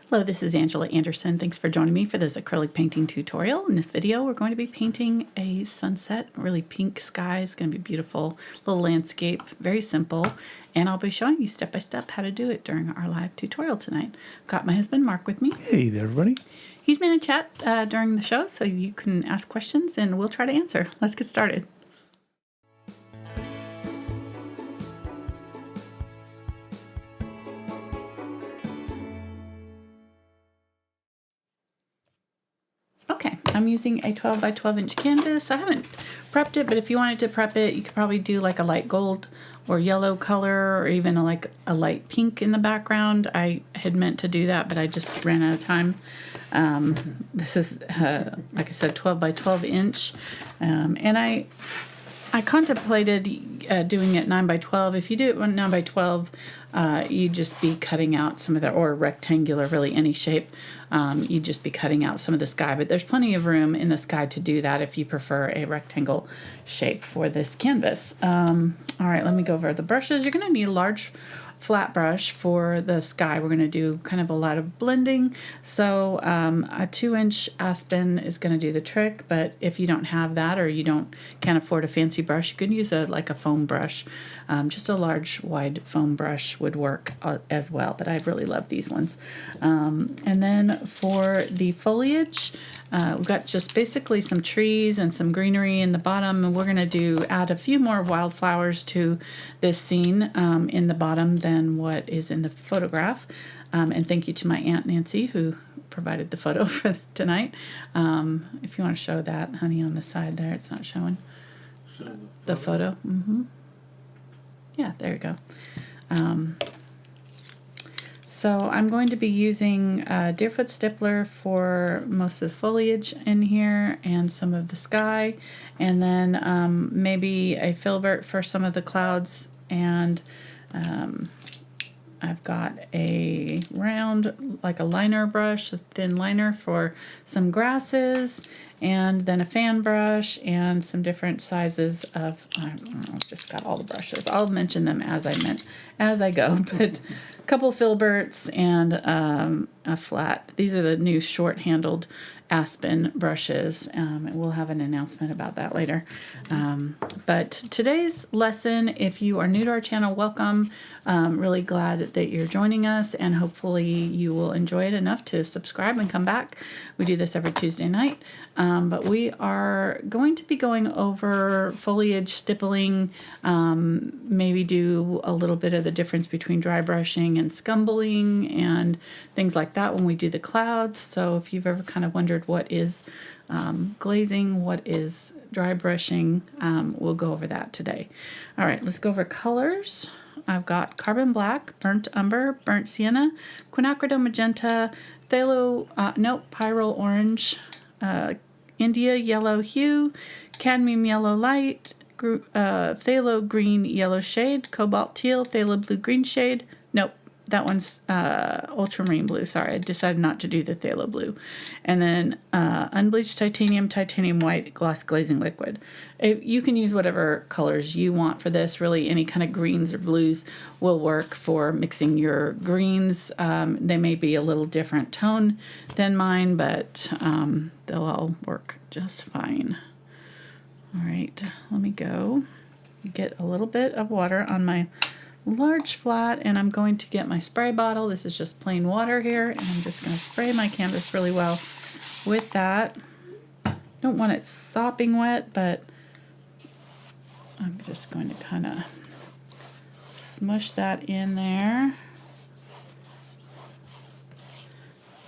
Hello, this is Angela Anderson. Thanks for joining me for this acrylic painting tutorial. In this video, we're going to be painting a sunset, really pink sky. It's going to be beautiful, little landscape, very simple. And I'll be showing you step by step how to do it during our live tutorial tonight. Got my husband Mark with me. Hey there, everybody. He's been in chat during the show, so you can ask questions and we'll try to answer. Let's get started. Okay, I'm using a 12 by 12 inch canvas. I haven't prepped it, but if you wanted to prep it, you could probably do like a light gold or yellow color, or even like a light pink in the background. I had meant to do that, but I just ran out of time. This is, like I said, 12 by 12 inch. And I contemplated doing it 9 by 12. If you do it 9 by 12, you'd just be cutting out some of the, or rectangular, really any shape. You'd just be cutting out some of the sky, but there's plenty of room in the sky to do that if you prefer a rectangle shape for this canvas. All right, let me go over the brushes. You're going to need a large flat brush for the sky. We're going to do kind of a lot of blending, so a 2-inch Aspen is going to do the trick. But if you don't have that, or you can't afford a fancy brush, you could use like a foam brush. Just a large wide foam brush would work as well, but I really love these ones. And then for the foliage, we've got just basically some trees and some greenery in the bottom, and we're going to add a few more wildflowers to this scene in the bottom than what is in the photograph. And thank you to my Aunt Nancy who provided the photo for tonight. If you want to show that, honey, on the side there, it's not showing the photo. Yeah, there you go. So I'm going to be using Deerfoot Stippler for most of the foliage in here and some of the sky, and then maybe a Filbert for some of the clouds, and I've got a round, like a liner brush, a thin liner for some grasses, and then a fan brush and some different sizes of, I don't know, I've just got all the brushes. I'll mention them as I go, but a couple Filberts and a flat. These are the new short-handled Aspen brushes, and we'll have an announcement about that later. But today's lesson, if you are new to our channel, welcome. Really glad that you're joining us, and hopefully you will enjoy it enough to subscribe and come back. We do this every Tuesday night, but we are going to be going over foliage stippling, maybe do a little bit of the difference between dry brushing and scumbling and things like that when we do the clouds. So if you've ever kind of wondered what is glazing, what is dry brushing, we'll go over that today. All right, let's go over colors. I've got carbon black, burnt umber, burnt sienna, quinacridone magenta, phthalo, pyrrole orange, India yellow hue, cadmium yellow light, phthalo green yellow shade, cobalt teal, phthalo blue green shade. Nope, that one's ultramarine blue. Sorry, I decided not to do the phthalo blue. And then unbleached titanium, titanium white, gloss glazing liquid. You can use whatever colors you want for this. Really, any kind of greens or blues will work for mixing your greens. They may be a little different tone than mine, but they'll all work just fine. All right, let me go get a little bit of water on my large flat, and I'm going to get my spray bottle. This is just plain water here, and I'm just going to spray my canvas really well with that. Don't want it sopping wet, but I'm just going to kind of smush that in there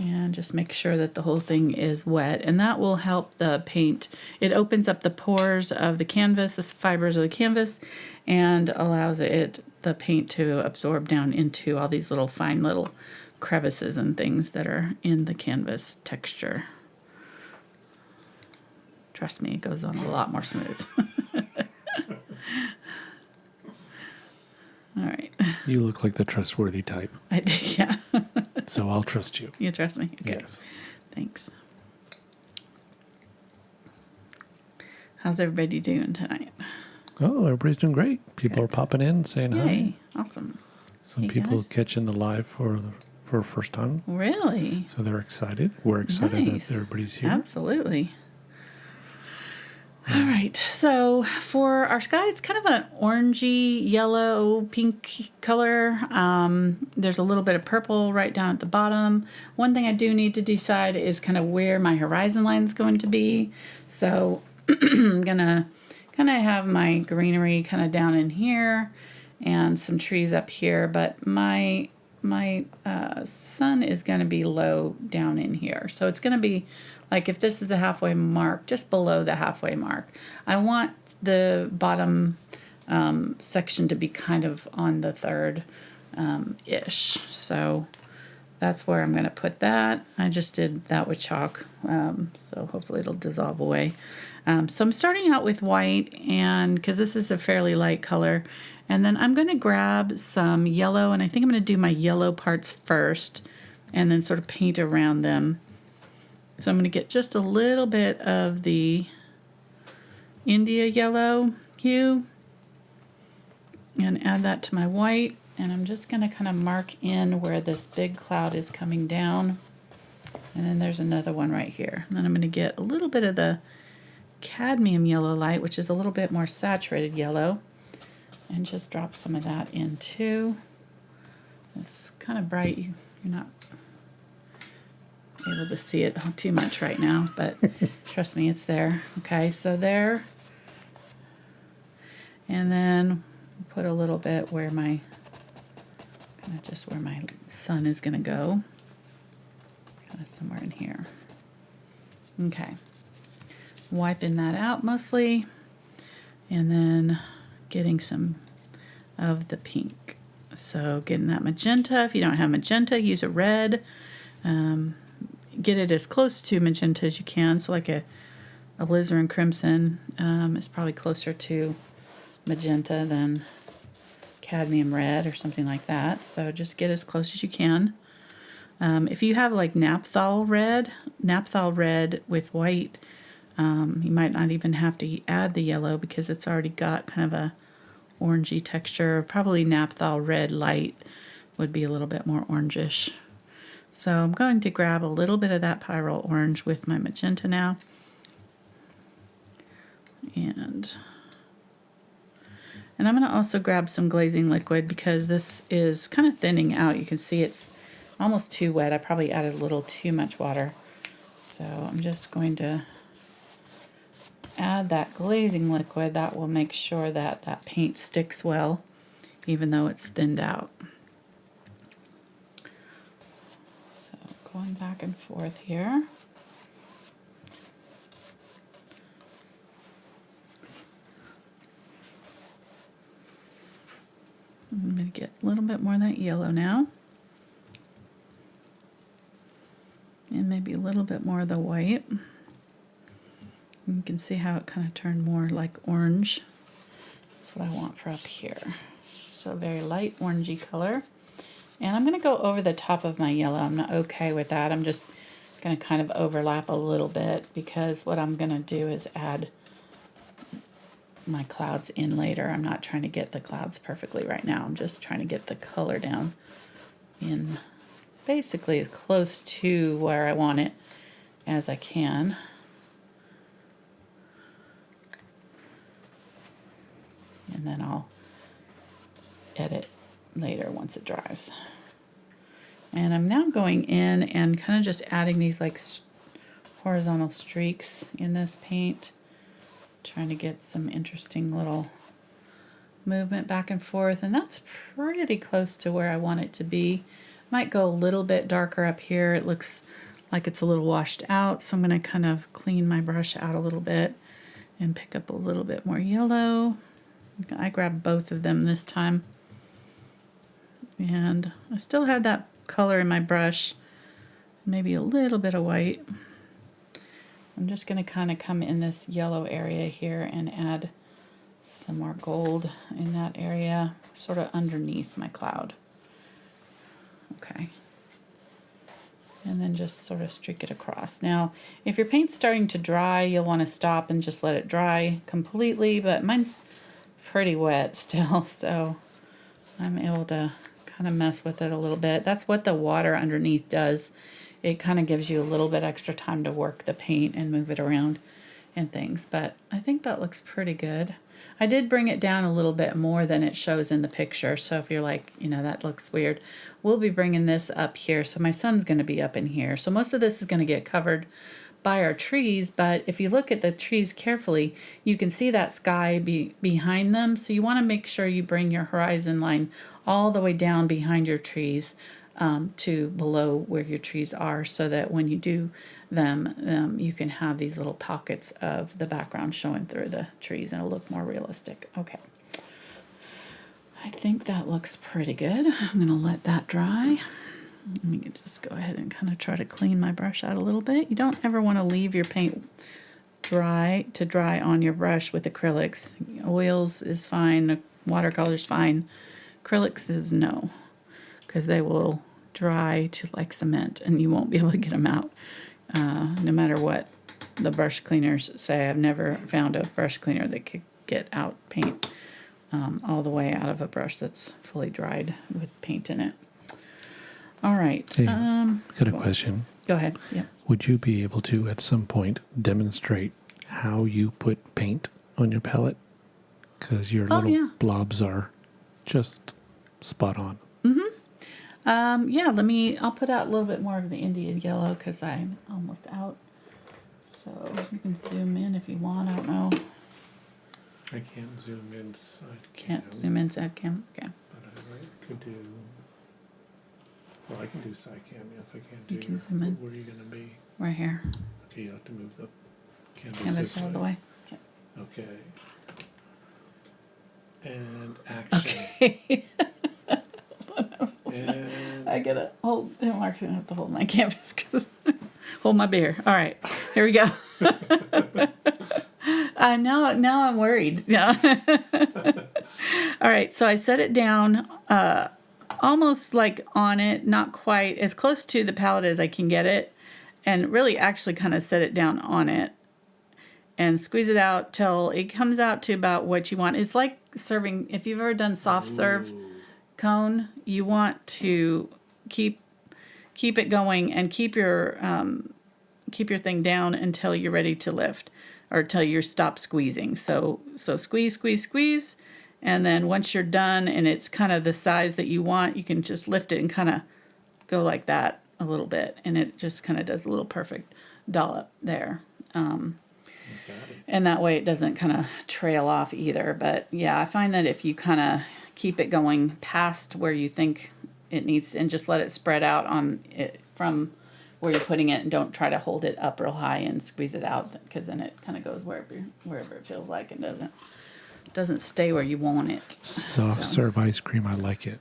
and just make sure that the whole thing is wet, and that will help the paint. It opens up the pores of the canvas, the fibers of the canvas, and allows the paint to absorb down into all these little fine little crevices and things that are in the canvas texture. Trust me, it goes on a lot more smooth. All right. You look like the trustworthy type. I do, yeah. So I'll trust you. You trust me? Okay. Yes. Thanks. How's everybody doing tonight? Oh, everybody's doing great. People are popping in, saying Yay. hi. Awesome. Some Hey, people guys. catching the live for for first time. Really? So they're excited. We're excited Nice. that everybody's here. Absolutely. All right, so for our sky, it's kind of an orangey, yellow, pink color. There's a little bit of purple right down at the bottom. One thing I do need to decide is kind of where my horizon line is going to be. So I'm gonna kind of have my greenery kind of down in here and some trees up here, but my sun is going to be low down in here. So it's going to be like if this is the halfway mark, just below the halfway mark. I want the bottom section to be kind of on the third ish. So that's where I'm going to put that. I just did that with chalk, so hopefully it'll dissolve away. So I'm starting out with white, and because this is a fairly light color, and then I'm going to grab some yellow, and I think I'm going to do my yellow parts first and then sort of paint around them. So I'm going to get just a little bit of the India yellow hue and add that to my white. And I'm just going to kind of mark in where this big cloud is coming down. And then there's another one right here. And then I'm going to get a little bit of the cadmium yellow light, which is a little bit more saturated yellow, and just drop some of that in too. It's kind of bright. You're not able to see it too much right now, but trust me, it's there. Okay, so there. And then put a little bit where my, kind of just where my sun is going to go. Kind of somewhere in here. Okay. Wiping that out mostly. And then getting some of the pink. So getting that magenta. If you don't have magenta, use a red. Get it as close to magenta as you can. So like a alizarin crimson is probably closer to magenta than cadmium red or something like that. So just get as close as you can. If you have like naphthol red with white, you might not even have to add the yellow because it's already got kind of a orangey texture. Probably naphthol red light would be a little bit more orangish. So I'm going to grab a little bit of that Pyrrole orange with my magenta now. And I'm going to also grab some glazing liquid because this is kind of thinning out. You can see it's almost too wet. I probably added a little too much water. So I'm just going to add that glazing liquid. That will make sure that that paint sticks well, even though it's thinned out. So going back and forth here. I'm going to get a little bit more of that yellow now. And maybe a little bit more of the white. You can see how it kind of turned more like orange. That's what I want for up here. So a very light orangey color. And I'm going to go over the top of my yellow. I'm not okay with that. I'm just going to kind of overlap a little bit because what I'm going to do is add my clouds in later. I'm not trying to get the clouds perfectly right now. I'm just trying to get the color down in basically as close to where I want it as I can. And then I'll edit later once it dries. And I'm now going in and kind of just adding these like horizontal streaks in this paint. Trying to get some interesting little movement back and forth, and that's pretty close to where I want it to be. Might go a little bit darker up here. It looks like it's a little washed out, so I'm going to kind of clean my brush out a little bit and pick up a little bit more yellow. I grabbed both of them this time, and I still had that color in my brush, maybe a little bit of white. I'm just going to kind of come in this yellow area here and add some more gold in that area, sort of underneath my cloud. Okay. And then just sort of streak it across. Now, if your paint's starting to dry, you'll want to stop and just let it dry completely, but mine's pretty wet still, so I'm able to kind of mess with it a little bit. That's what the water underneath does. It kind of gives you a little bit extra time to work the paint and move it around and things. But I think that looks pretty good. I did bring it down a little bit more than it shows in the picture. So if you're like, you know, that looks weird, we'll be bringing this up here. So my son's going to be up in here. So most of this is going to get covered by our trees. But if you look at the trees carefully, you can see that sky behind them. So you want to make sure you bring your horizon line all the way down behind your trees to below where your trees are, so that when you do them, you can have these little pockets of the background showing through the trees and it'll look more realistic. Okay. I think that looks pretty good. I'm going to let that dry. Let me just go ahead and kind of try to clean my brush out a little bit. You don't ever want to leave your paint dry on your brush with acrylics. Oils is fine, watercolor's fine. Acrylics is no, because they will dry to like cement and you won't be able to get them out no matter what the brush cleaners say. I've never found a brush cleaner that could get out paint all the way out of a brush that's fully dried with paint in it. All right. Hey, got a question. Go ahead. Yeah. Would you be able to, at some point, demonstrate how you put paint on your palette? Because your little blobs are just spot on. Yeah, I'll put out a little bit more of the Indian yellow because I'm almost out. So you can zoom in if you want. I don't know. I can't zoom inside cam. Can't zoom inside cam. Okay. But I could do. Well, I can do side cam. Yes, I can do. You can zoom in. Where are you going to be? Right here. Okay, you have to move the Canvas this out of the way. Okay. And action. Okay. And I gotta hold. I'm actually gonna have to hold my canvas because hold my beer. All right, here we go. Now I'm worried. Yeah. All right, so I set it down almost like on it, not quite as close to the palette as I can get it, and really actually kind of set it down on it and squeeze it out till it comes out to about what you want. It's like serving. If you've ever done soft serve cone, you want to keep it going and keep your thing down until you're ready to lift or till you stop squeezing. So squeeze, and then once you're done and it's kind of the size that you want, you can just lift it and kind of go like that a little bit, and it just kind of does a little perfect dollop there. And that way it doesn't kind of trail off either. But yeah, I find that if you kind of keep it going past where you think it needs and just let it spread out on it from where you're putting it, and don't try to hold it up real high and squeeze it out, because then it kind of goes wherever it feels like and doesn't stay where you want it. Soft serve ice cream, I like it.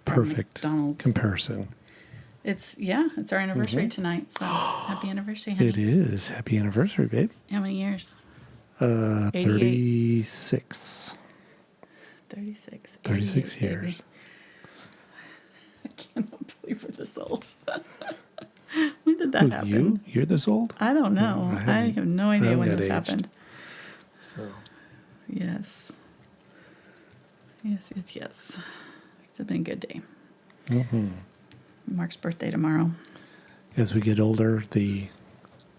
Perfect comparison. It's our anniversary tonight. So happy anniversary, honey. It is. Happy anniversary, babe. How many years? 36. 36. 36 years. Baby. I cannot believe we're this old. When did that happen? You're this old? I don't know. I have no idea when this happened. So. Yes. It's been a good day. Mark's birthday tomorrow. As we get older,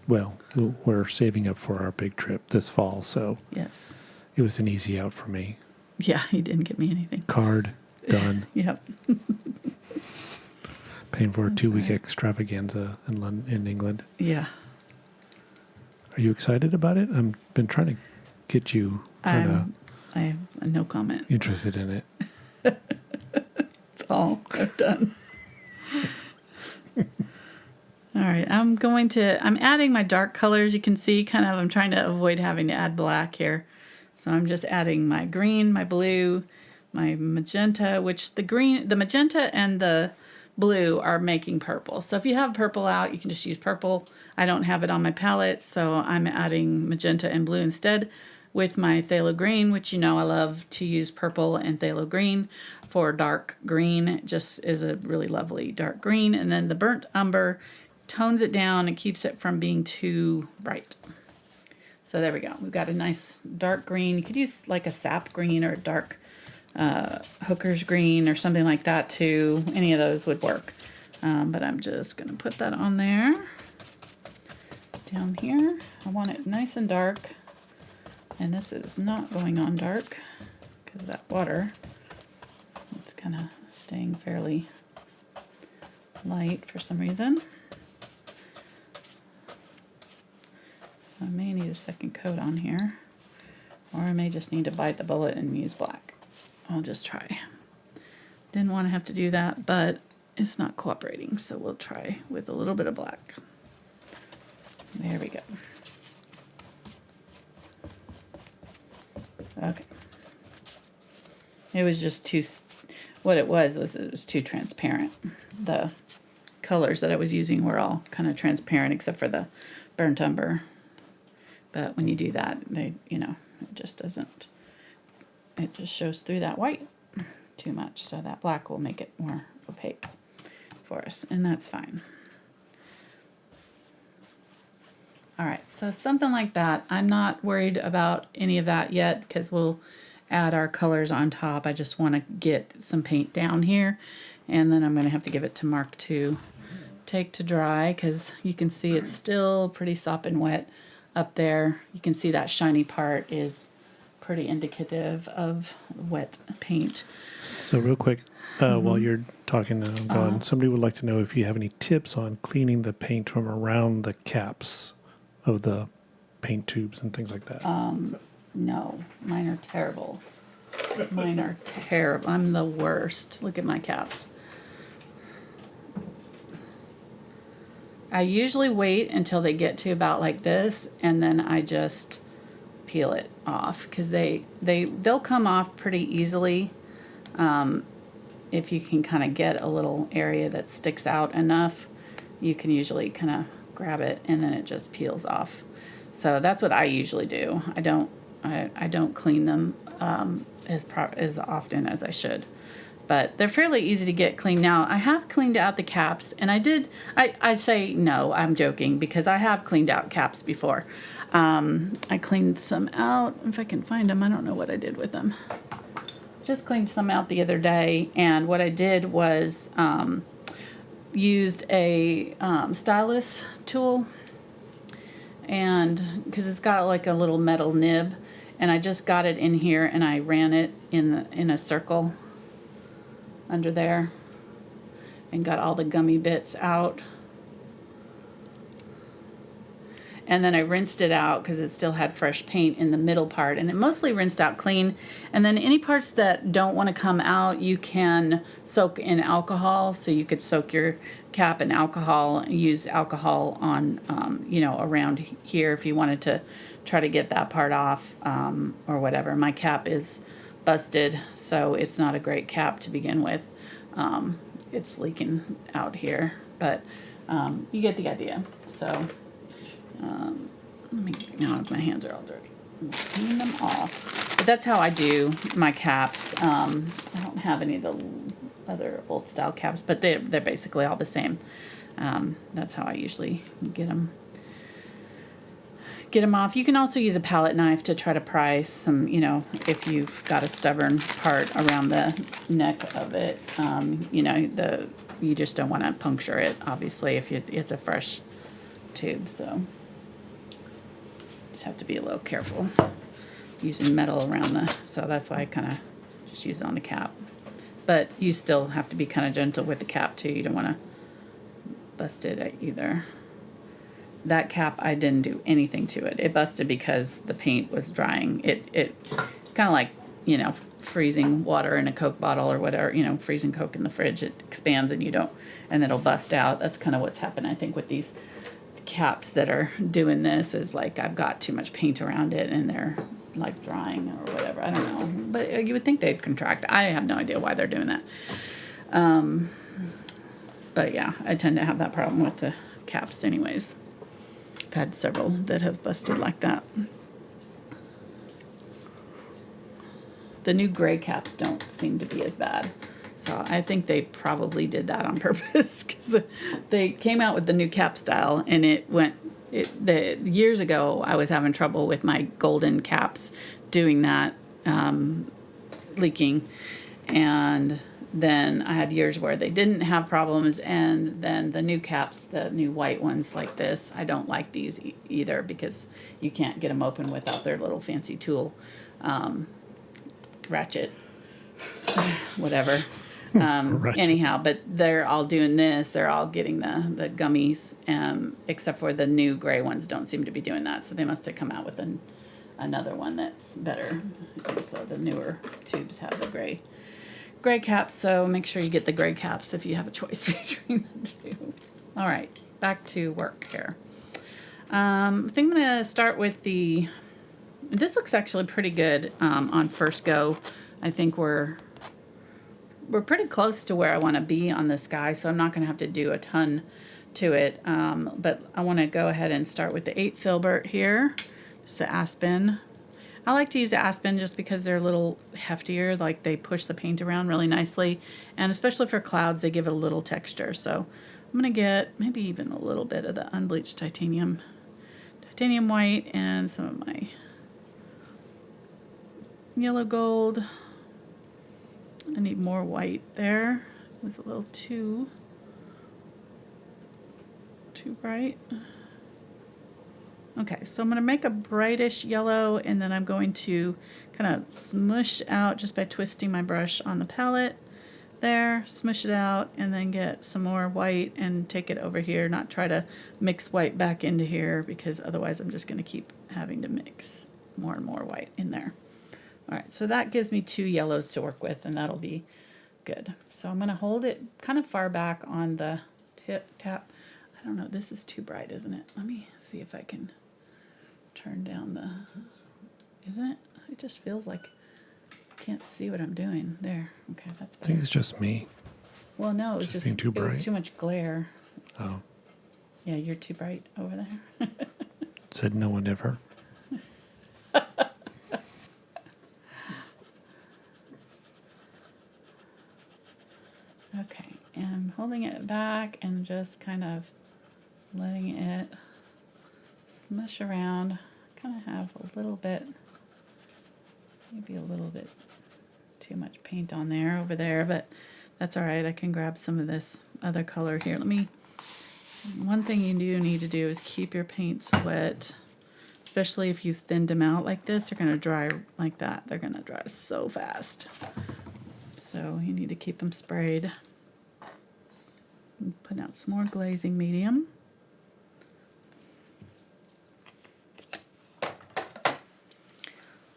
we're saving up for our big trip this fall, so yes, it was an easy out for me. Yeah, he didn't get me anything. Card, done. Yep. Paying for a 2-week extravaganza in England. Yeah. Are you excited about it? I've been trying to get you kind of... I have no comment. Interested in it. That's all I've done. All right, I'm adding my dark colors. You can see I'm trying to avoid having to add black here. So I'm just adding my green, my blue, my magenta, which the magenta and the blue are making purple. So if you have purple out, you can just use purple. I don't have it on my palette, so I'm adding magenta and blue instead with my phthalo green, which I love to use purple and phthalo green for dark green. It just is a really lovely dark green. And then the burnt umber tones it down and keeps it from being too bright. So there we go. We've got a nice dark green. You could use like a sap green or a dark hooker's green or something like that too. Any of those would work. But I'm just going to put that on there. Down here. I want it nice and dark. And this is not going on dark because of that water. It's kind of staying fairly light for some reason. So I may need a second coat on here. Or I may just need to bite the bullet and use black. I'll just try. Didn't want to have to do that, but it's not cooperating, so we'll try with a little bit of black. There we go. Okay. It was just too, what it was it was too transparent. The colors that I was using were all kind of transparent except for the burnt umber. But when you do that, they, you know, it just doesn't, it just shows through that white too much. So that black will make it more opaque for us, and that's fine. All right, so something like that. I'm not worried about any of that yet because we'll add our colors on top. I just want to get some paint down here, and then I'm going to have to give it to Mark to take to dry because you can see it's still pretty sopping wet up there. You can see that shiny part is pretty indicative of wet paint. So real quick, while you're talking, going, somebody would like to know if you have any tips on cleaning the paint from around the caps of the paint tubes and things like that. No, mine are terrible. Mine are terrible. I'm the worst. Look at my caps. I usually wait until they get to about like this, and then I just peel it off because they'll come off pretty easily if you can kind of get a little area that sticks out enough. You can usually kind of grab it and then it just peels off. So that's what I usually do. I don't clean them as often as I should, but they're fairly easy to get clean. Now I have cleaned out the caps, and I say no, I'm joking, because I have cleaned out caps before. I cleaned some out. If I can find them, I don't know what I did with them. Just cleaned some out the other day, and what I did was used a stylus tool, and because it's got like a little metal nib, and I just got it in here and I ran it in a circle under there and got all the gummy bits out. And then I rinsed it out because it still had fresh paint in the middle part, and it mostly rinsed out clean. And then any parts that don't want to come out, you can soak in alcohol. So you could soak your cap in alcohol, use alcohol on, you know, around here if you wanted to try to get that part off or whatever. My cap is busted, so it's not a great cap to begin with. It's leaking out here, but you get the idea. So. Let me, now my hands are all dirty. Clean them off. But that's how I do my caps. I don't have any of the other old style caps, but they're basically all the same. That's how I usually get them off. You can also use a palette knife to try to pry some, you know, if you've got a stubborn part around the neck of it. You know, you just don't want to puncture it, obviously, if it's a fresh tube. So just have to be a little careful using metal around so that's why I kind of just use it on the cap. But you still have to be kind of gentle with the cap too. You don't want to bust it either. That cap, I didn't do anything to it. It busted because the paint was drying. It's kind of like, you know, freezing water in a Coke bottle or whatever, you know, freezing Coke in the fridge. It expands and it'll bust out. That's kind of what's happened, I think, with these caps that are doing this, is like I've got too much paint around it and they're like drying or whatever. I don't know, but you would think they'd contract. I have no idea why they're doing that. But yeah, I tend to have that problem with the caps anyways. I've had several that have busted like that. The new gray caps don't seem to be as bad. So I think they probably did that on purpose because they came out with the new cap style, and years ago I was having trouble with my golden caps doing that. leaking. And then I had years where they didn't have problems, and then the new caps, the new white ones like this, I don't like these either because you can't get them open without their little fancy tool, ratchet, whatever. Anyhow, but they're all doing this. They're all getting the gummies, except for the new gray ones don't seem to be doing that. So they must have come out with another one that's better. So the newer tubes have the gray caps. So make sure you get the gray caps if you have a choice between the two. All right, back to work here. I think I'm going to start with this looks actually pretty good on first go. I think we're pretty close to where I want to be on this guy, so I'm not going to have to do a ton to it. But I want to go ahead and start with the 8 Filbert here. It's the Aspen. I like to use the Aspen just because they're a little heftier, like they push the paint around really nicely. And especially for clouds, they give it a little texture. So I'm going to get maybe even a little bit of the Unbleached Titanium white and some of my yellow gold. I need more white there. It was a little too bright. Okay, so I'm going to make a brightish yellow, and then I'm going to kind of smush out just by twisting my brush on the palette there, smush it out, and then get some more white and take it over here, not try to mix white back into here because otherwise I'm just going to keep having to mix more and more white in there. All right, so that gives me 2 yellows to work with, and that'll be good. So I'm going to hold it kind of far back on the tap. I don't know, this is too bright, isn't it? Let me see if I can turn down isn't it? It just feels like I can't see what I'm doing. There, okay, that's better. I think it's just me. Well, no, it was just being too bright. It was too much glare. Oh. Yeah, you're too bright over there. Said no one ever. Okay, and I'm holding it back and just kind of letting it smush around. Kind of have a little bit, maybe a little bit too much paint on there over there, but that's all right. I can grab some of this other color here. One thing you do need to do is keep your paints wet, especially if you've thinned them out like this. They're going to dry like that. They're going to dry so fast. So you need to keep them sprayed. Put out some more glazing medium.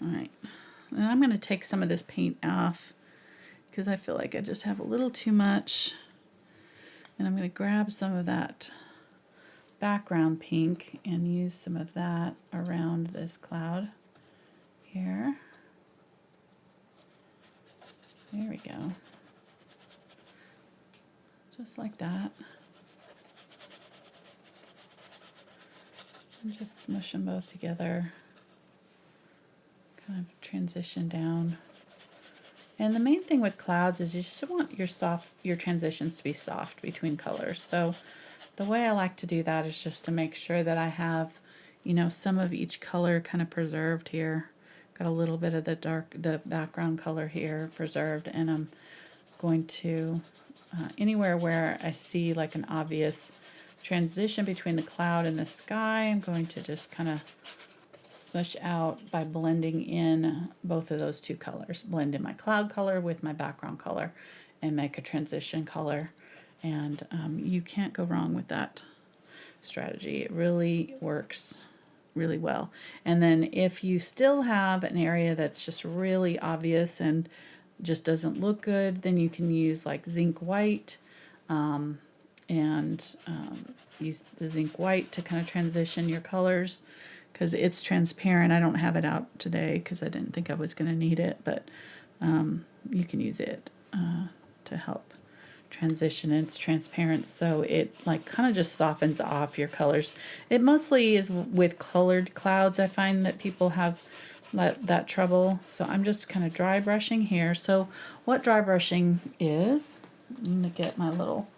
All right, and I'm going to take some of this paint off because I feel like I just have a little too much. And I'm going to grab some of that background pink and use some of that around this cloud here. There we go. Just like that. And just smush them both together. Kind of transition down. And the main thing with clouds is you just want your transitions to be soft between colors. So the way I like to do that is just to make sure that I have, some of each color kind of preserved here. Got a little bit of the background color here preserved, and I'm going to, anywhere where I see like an obvious transition between the cloud and the sky, I'm going to just kind of smush out by blending in both of those two colors. Blend in my cloud color with my background color and make a transition color. And you can't go wrong with that strategy. It really works really well. And then if you still have an area that's just really obvious and just doesn't look good, then you can use like zinc white use the zinc white to kind of transition your colors because it's transparent. I don't have it out today because I didn't think I was going to need it, but you can use it to help transition. It's transparent, so it like kind of just softens off your colors. It mostly is with colored clouds. I find that people have that trouble, so I'm just kind of dry brushing here. So what dry brushing is, I'm going to get my little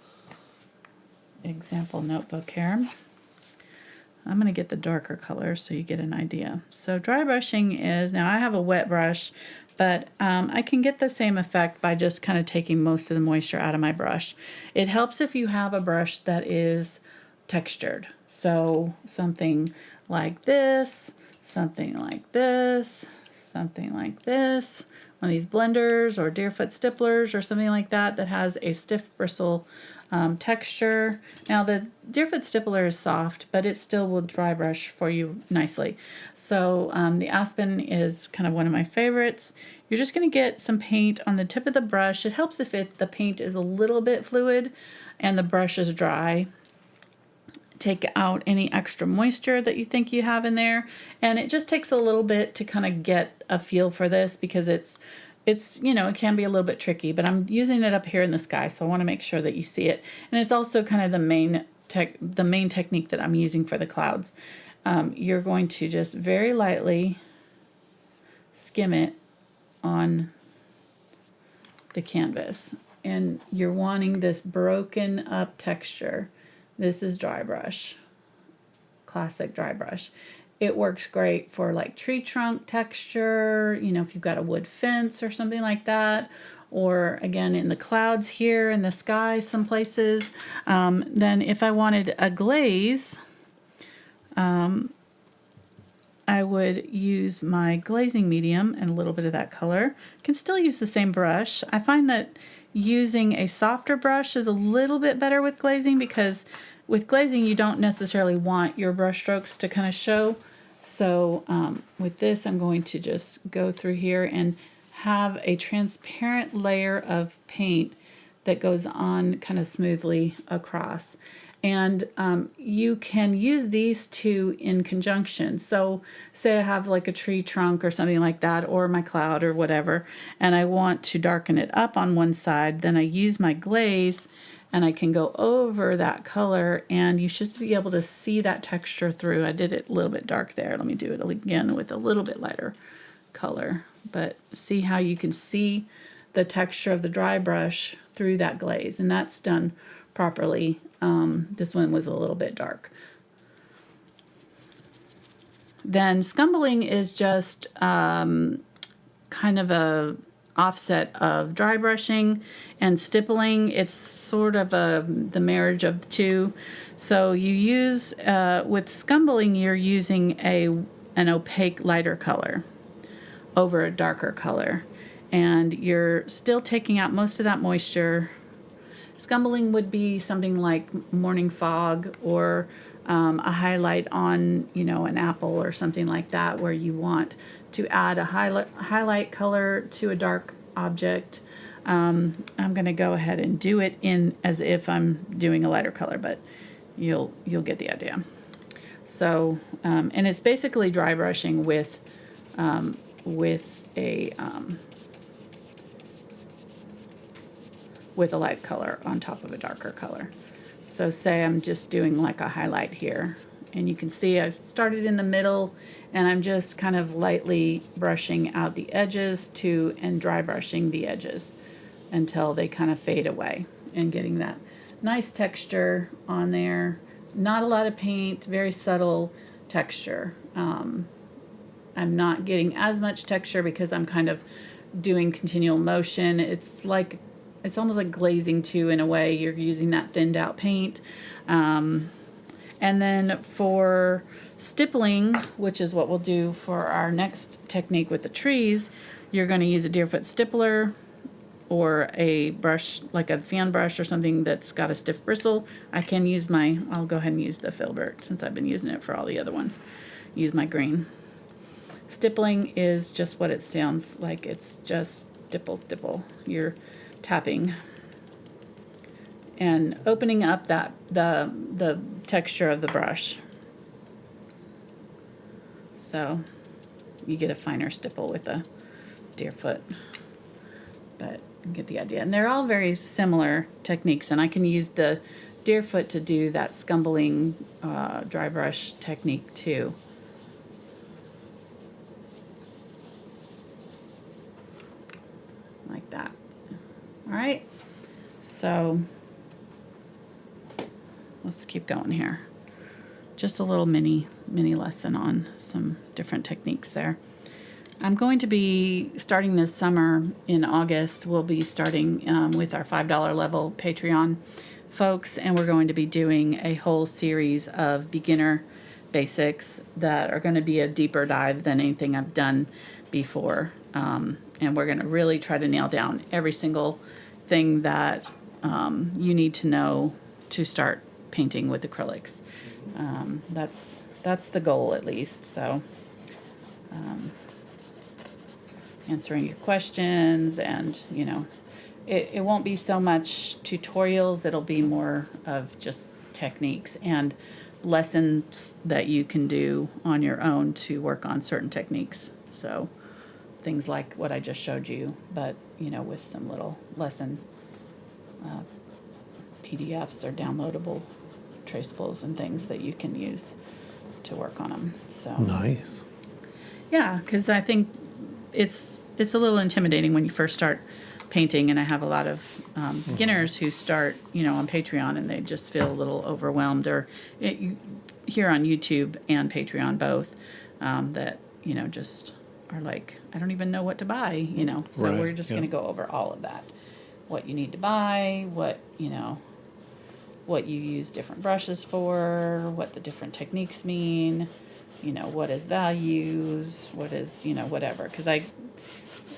example notebook here. I'm going to get the darker color so you get an idea. So dry brushing is, now I have a wet brush, but I can get the same effect by just kind of taking most of the moisture out of my brush. It helps if you have a brush that is textured. So something like this, something like this, something like this, one of these blenders or Deerfoot stipplers or something like that that has a stiff bristle texture. Now the Deerfoot stippler is soft, but it still will dry brush for you nicely. So the Aspen is kind of one of my favorites. You're just going to get some paint on the tip of the brush. It helps if the paint is a little bit fluid and the brush is dry. Take out any extra moisture that you think you have in there, and it just takes a little bit to kind of get a feel for this because it's you know, it can be a little bit tricky, but I'm using it up here in the sky, so I want to make sure that you see it. And it's also kind of the main technique that I'm using for the clouds. You're going to just very lightly skim it on the canvas, and you're wanting this broken up texture. This is dry brush, classic dry brush. It works great for like tree trunk texture, you know, if you've got a wood fence or something like that, or again in the clouds here in the sky some places. Then if I wanted a glaze, I would use my glazing medium and a little bit of that color. I can still use the same brush. I find that using a softer brush is a little bit better with glazing because with glazing you don't necessarily want your brush strokes to kind of show. So with this I'm going to just go through here and have a transparent layer of paint that goes on kind of smoothly across. And you can use these two in conjunction. So say I have like a tree trunk or something like that, or my cloud or whatever, and I want to darken it up on one side, then I use my glaze and I can go over that color and you should be able to see that texture through. I did it a little bit dark there. Let me do it again with a little bit lighter color. But see how you can see the texture of the dry brush through that glaze, and that's done properly. This one was a little bit dark. Then scumbling is just kind of a offset of dry brushing and stippling. It's sort of the marriage of the two. So you use with scumbling you're using an opaque lighter color over a darker color, and you're still taking out most of that moisture. Scumbling would be something like morning fog or a highlight on, you know, an apple or something like that, where you want to add a highlight color to a dark object. I'm going to go ahead and do it in as if I'm doing a lighter color, but you'll get the idea. So, and it's basically dry brushing with a light color on top of a darker color. So say I'm just doing like a highlight here, and you can see I've started in the middle and I'm just kind of lightly brushing out the edges and dry brushing the edges until they kind of fade away, and getting that nice texture on there. Not a lot of paint, very subtle texture. I'm not getting as much texture because I'm kind of doing continual motion. It's almost like glazing too, in a way. You're using that thinned out paint. And then for stippling, which is what we'll do for our next technique with the trees, you're going to use a Deerfoot stippler or a brush like a fan brush or something that's got a stiff bristle. I'll go ahead and use the Filbert since I've been using it for all the other ones. Use my green. Stippling is just what it sounds like. It's just dipple. You're tapping and opening up the texture of the brush, so you get a finer stipple with a Deerfoot, but you get the idea. And they're all very similar techniques, and I can use the Deerfoot to do that scumbling dry brush technique too. Like that. All right, so let's keep going here. Just a little mini lesson on some different techniques there. I'm going to be starting this summer in August. We'll be starting with our $5 level Patreon folks, and we're going to be doing a whole series of beginner basics that are going to be a deeper dive than anything I've done before. And we're going to really try to nail down every single thing that you need to know to start painting with acrylics. That's the goal, at least. So answering your questions, and it won't be so much tutorials, it'll be more of just techniques and lessons that you can do on your own to work on certain techniques. So things like what I just showed you, but with some little lesson PDFs or downloadable traceables and things that you can use to work on them. So nice. Yeah, because I think it's a little intimidating when you first start painting, and I have a lot of beginners who start on Patreon, and they just feel a little overwhelmed, or here on YouTube and Patreon both, that just are like, I don't even know what to buy, so Right, we're just going to go over all of that, what you need to buy, what what you use different brushes for, what the different techniques mean, what is values, what is, whatever. Because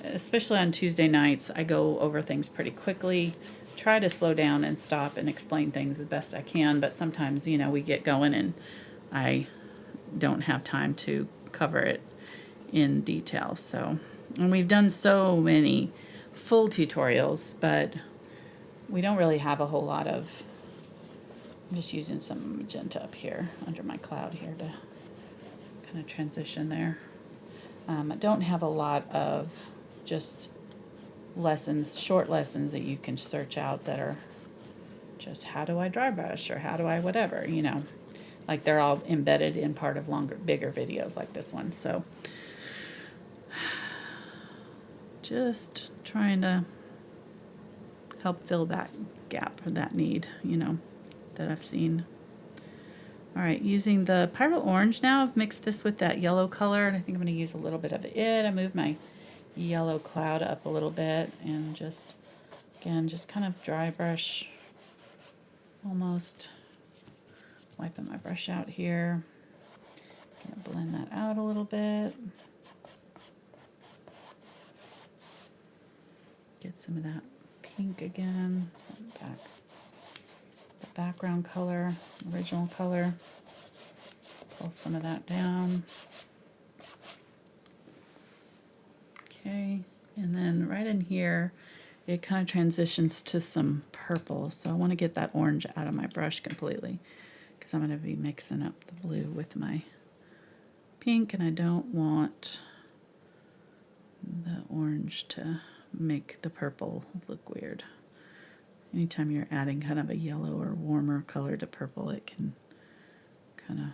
especially on Tuesday nights, I go over things pretty quickly, try to slow down and stop and explain things as best I can. But sometimes, we get going and I don't have time to cover it in detail. So, and we've done so many full tutorials, but we don't really have a whole lot of, I'm just using some magenta up here under my cloud here to kind of transition there. I don't have a lot of just lessons, short lessons that you can search out that are just how do I dry brush or how do I whatever, like they're all embedded in part of longer, bigger videos like this one. So just trying to help fill that gap or that need, that I've seen. All right, using the Pyrrole orange now, I've mixed this with that yellow color, and I think I'm going to use a little bit of it. I moved my yellow cloud up a little bit, and just, again, just kind of dry brush, almost wiping my brush out here. Gonna blend that out a little bit. Get some of that pink again, back. The background color, original color. Pull some of that down. Okay, and then right in here, it kind of transitions to some purple. So I want to get that orange out of my brush completely, because I'm going to be mixing up the blue with my pink, and I don't want the orange to make the purple look weird. Anytime you're adding kind of a yellow or warmer color to purple, it can kind of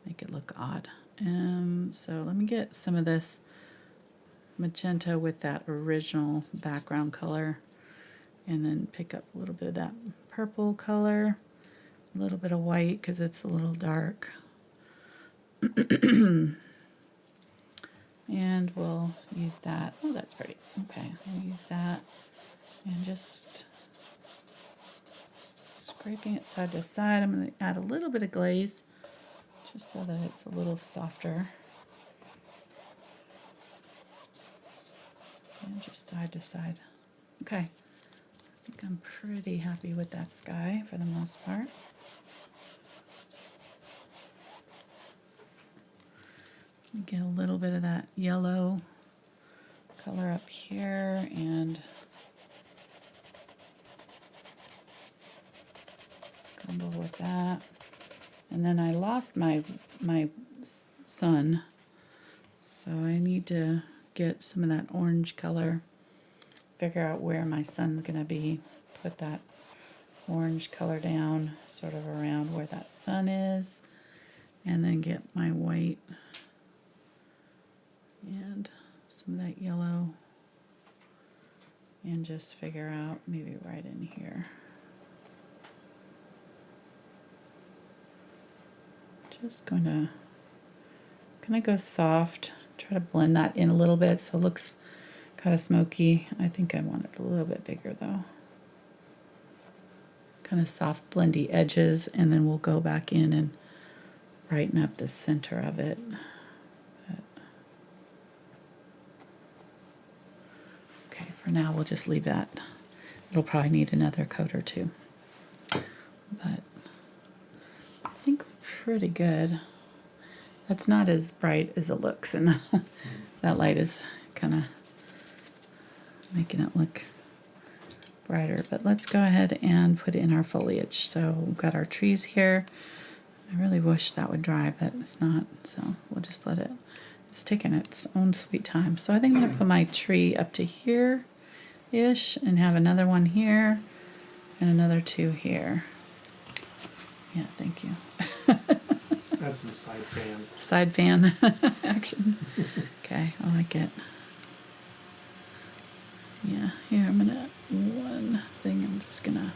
make it look odd. So let me get some of this magenta with that original background color, and then pick up a little bit of that purple color, a little bit of white because it's a little dark. And we'll use that. Oh, that's pretty. Okay, we'll use that. And just scraping it side to side. I'm going to add a little bit of glaze just so that it's a little softer. And just side to side. Okay, I think I'm pretty happy with that sky for the most part. Get a little bit of that yellow color up here, and crumble with that. And then I lost my sun, so I need to get some of that orange color, figure out where my sun's gonna be, put that orange color down sort of around where that sun is, and then get my white and some of that yellow, and just figure out maybe right in here. Just gonna go soft try to blend that in a little bit so it looks kind of smoky. I think I want it a little bit bigger though. Kind of soft blendy edges, and then we'll go back in and brighten up the center of it. But, okay, for now we'll just leave that. It'll probably need another coat or two. But I think we're pretty good. That's not as bright as it looks, and that light is kind of making it look brighter. But let's go ahead and put in our foliage. So we've got our trees here. I really wish that would dry, but it's not, so we'll just let it, it's taking its own sweet time. So I think I'm going to put my tree up to here-ish and have another one here and another two here. Yeah, thank you. That's some side fan. Side fan action. Okay, I like it. Yeah, here I'm gonna, one thing, I'm just gonna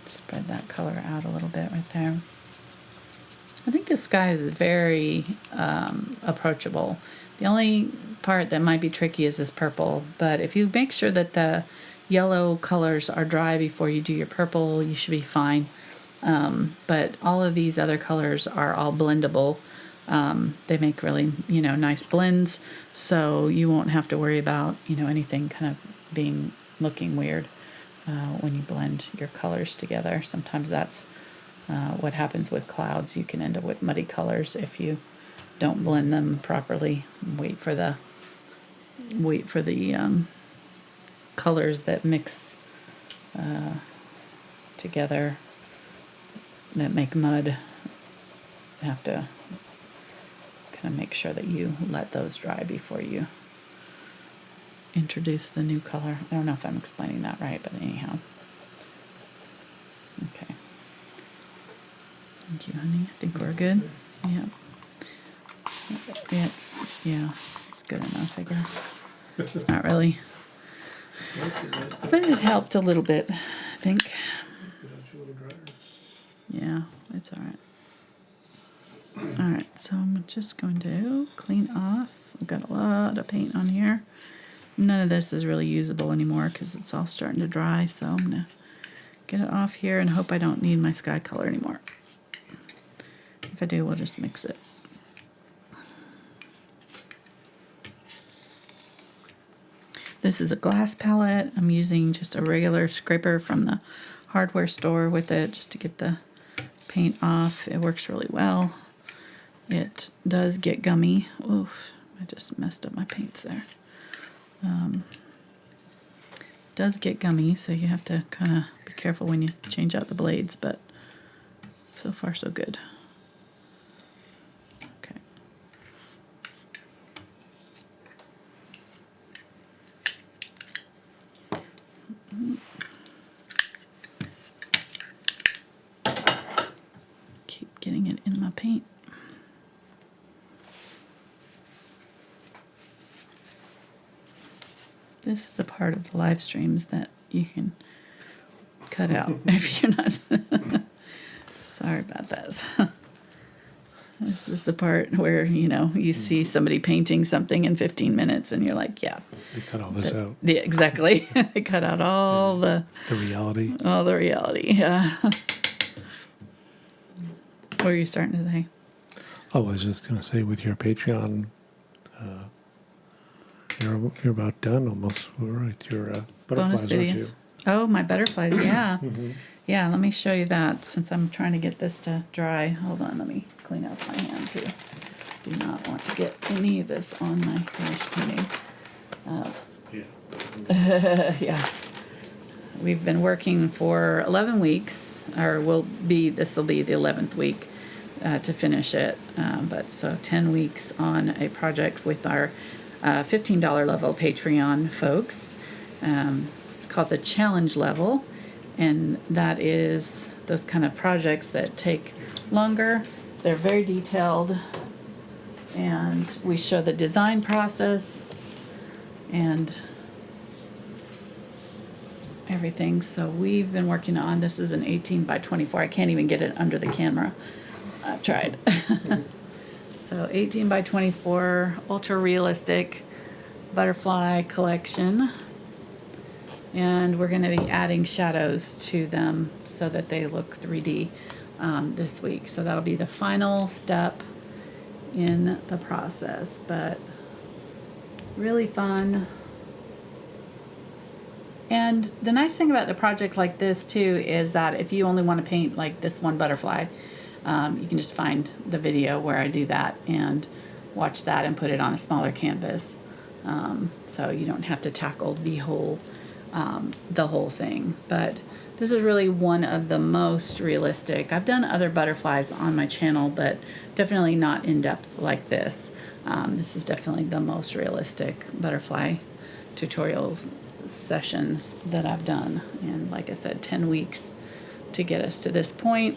spread that color out a little bit right there. I think the sky is very approachable. The only part that might be tricky is this purple, but if you make sure that the yellow colors are dry before you do your purple, you should be fine. But all of these other colors are all blendable. They make really, nice blends, so you won't have to worry about, anything kind of looking weird when you blend your colors together. Sometimes that's what happens with clouds. You can end up with muddy colors if you don't blend them properly. Wait for the colors that mix together that make mud. You have to kind of make sure that you let those dry before you introduce the new color. I don't know if I'm explaining that right, but anyhow. Okay. Thank you, honey. I think we're good. Yeah. Yeah, it's good enough, I guess. Not really. But it helped a little bit, I think. Yeah, it's all right. All right, so I'm just going to clean off. I've got a lot of paint on here. None of this is really usable anymore because it's all starting to dry, so I'm going to get it off here and hope I don't need my sky color anymore. If I do, we'll just mix it. This is a glass palette. I'm using just a regular scraper from the hardware store with it just to get the paint off. It works really well. It does get gummy. Oof, I just messed up my paints there. It does get gummy, so you have to kind of be careful when you change out the blades, but so far so good. Okay. Keep getting it in my paint. This is the part of the live streams that you can cut out if you're not. Sorry about that. This is the part where, you see somebody painting something in 15 minutes and you're like, yeah. You cut all this out. Yeah, exactly. They cut out all the reality. All the reality, yeah. What were you starting to say? I was just going to say with your Patreon, you're about done almost with your butterflies, Bonus videos. aren't you? Oh, my butterflies, yeah. Mm-hmm. Yeah, let me show you that since I'm trying to get this to dry. Hold on, let me clean up my hands here. Do not want to get any of this on my finish cleaning. Yeah. Yeah. We've been working for 11 weeks, or this will be the 11th week to finish it. But so 10 weeks on a project with our $15 level Patreon folks. It's called the challenge level, and that is those kind of projects that take longer. They're very detailed, and we show the design process and everything. So we've been working on, this is an 18 by 24. I can't even get it under the camera. I've tried. So 18 by 24 ultra realistic butterfly collection. And we're going to be adding shadows to them so that they look 3D this week. So that'll be the final step in the process, but really fun. And the nice thing about the project like this too is that if you only want to paint like this one butterfly, you can just find the video where I do that and watch that and put it on a smaller canvas. So you don't have to tackle the whole thing. But this is really one of the most realistic. I've done other butterflies on my channel, but definitely not in depth like this. This is definitely the most realistic butterfly tutorial sessions that I've done. And like I said, 10 weeks to get us to this point,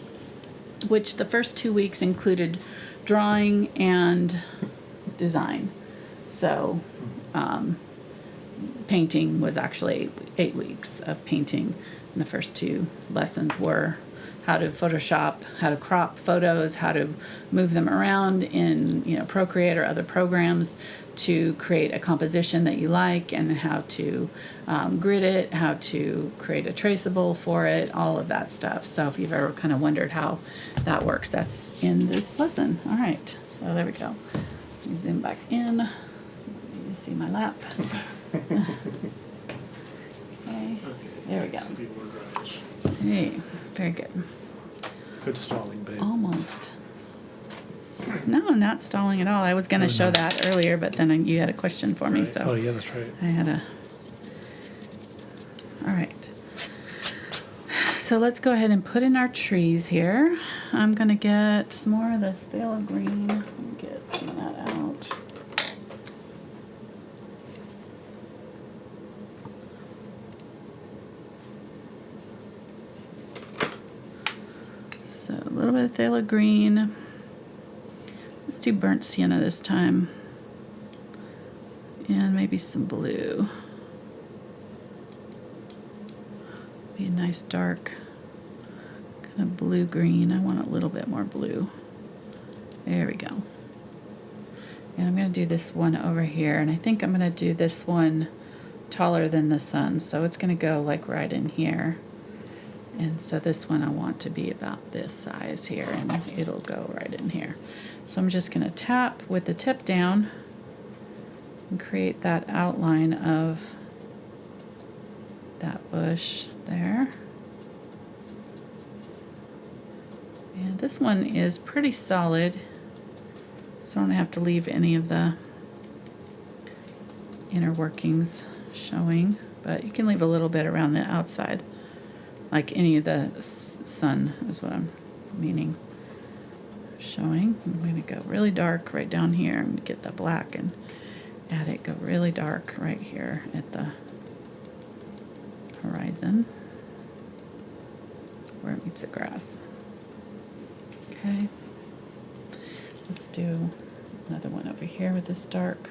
which the first 2 weeks included drawing and design. So painting was actually 8 weeks of painting, and the first 2 lessons were how to Photoshop, how to crop photos, how to move them around in Procreate or other programs to create a composition that you like, and how to grid it, how to create a traceable for it, all of that stuff. So if you've ever kind of wondered how that works, that's in this lesson. All right, so there we go. Let me zoom back in. You see my lap. Okay, there we go. Hey, very good. Good stalling, babe. Almost. No, not stalling at all. I was going to show that earlier, but then you had a question for me, so. Oh, yeah, that's right. I had a. All right. So let's go ahead and put in our trees here. I'm going to get some more of this phthalo green. Let me get some of that out. So a little bit of phthalo green. Let's do burnt sienna this time. And maybe some blue. Be a nice dark kind of blue-green. I want a little bit more blue. There we go. And I'm going to do this one over here. And I think I'm going to do this one taller than the sun. So it's going to go like right in here. And so this one I want to be about this size here, and it'll go right in here. So I'm just going to tap with the tip down and create that outline of that bush there. And this one is pretty solid, so I don't have to leave any of the inner workings showing, but you can leave a little bit around the outside. Like any of the sun is what I'm meaning showing. I'm going to go really dark right down here. I'm going to get the black and add it, go really dark right here at the horizon where it meets the grass. Okay. Let's do another one over here with this dark.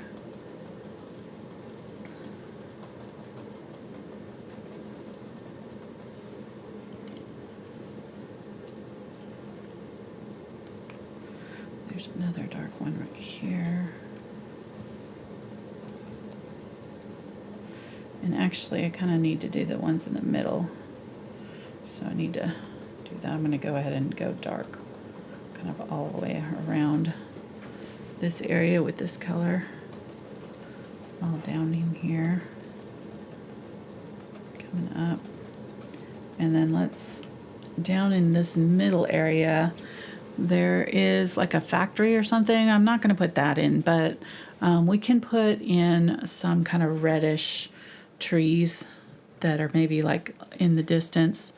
There's another dark one right here. And actually I kind of need to do the ones in the middle. So I need to do that. I'm going to go ahead and go dark kind of all the way around this area with this color. All down in here. Coming up. And then let's, down in this middle area, there is like a factory or something. I'm not going to put that in, but we can put in some kind of reddish trees that are maybe like in the distance.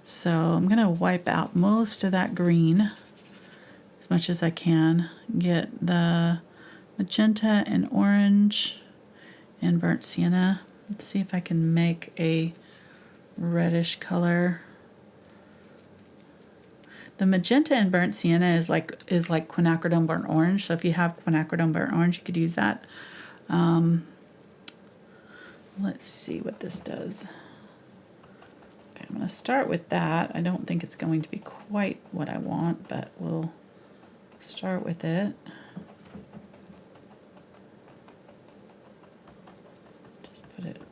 So I'm going to wipe out most of that green as much as I can. Get the magenta and orange and burnt sienna. Let's see if I can make a reddish color. The magenta and burnt sienna is like quinacridone burnt orange. So if you have quinacridone burnt orange, you could use that. Let's see what this does. Okay, I'm going to start with that. I don't think it's going to be quite what I want, but we'll start with it.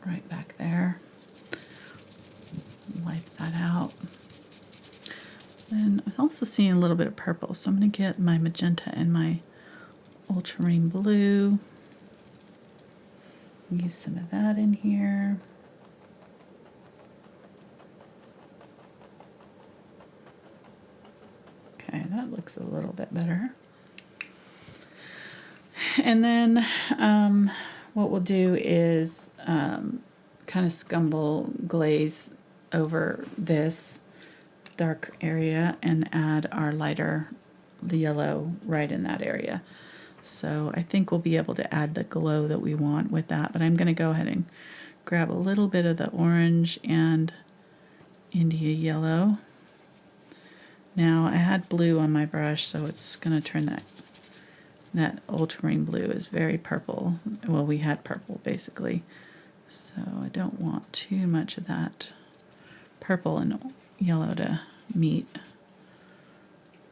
right back there. Wipe that out. Then I'm also seeing a little bit of purple, so I'm going to get my magenta and my ultramarine blue. Use some of that in here. Okay, that looks a little bit better. And then what we'll do is kind of scumble glaze over this dark area and add our lighter, the yellow, right in that area. So I think we'll be able to add the glow that we want with that, but I'm going to go ahead and grab a little bit of the orange and India yellow. Now I had blue on my brush, so it's going to turn that ultramarine blue is very purple. Well, we had purple basically, so I don't want too much of that purple and yellow to meet.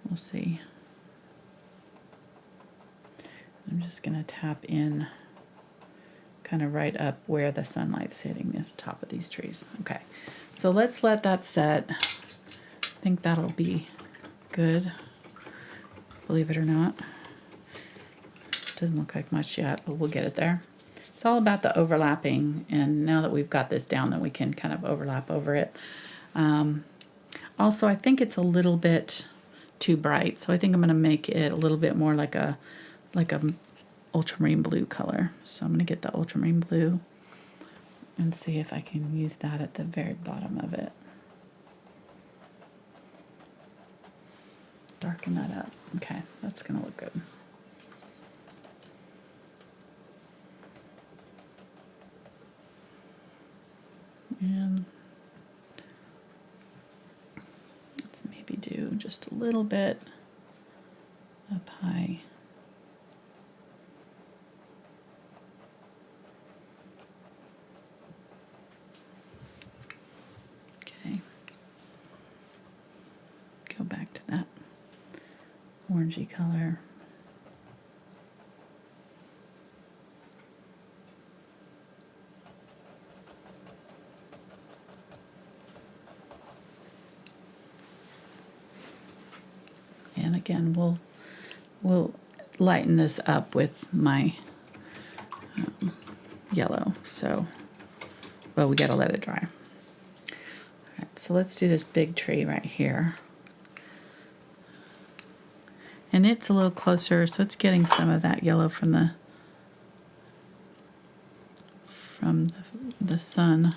We'll see. I'm just going to tap in kind of right up where the sunlight's hitting this top of these trees. Okay, so let's let that set. I think that'll be good, believe it or not. Doesn't look like much yet, but we'll get it there. It's all about the overlapping, and now that we've got this down, then we can kind of overlap over it. Also, I think it's a little bit too bright, so I think I'm going to make it a little bit more like a ultramarine blue color. So I'm going to get the ultramarine blue and see if I can use that at the very bottom of it. Darken that up. Okay, that's going to look good. And let's maybe do just a little bit up high. Okay. Go back to that orangey color. And again, we'll lighten this up with my yellow. So, well, we got to let it dry. All right, so let's do this big tree right here. And it's a little closer, so it's getting some of that yellow from the sun.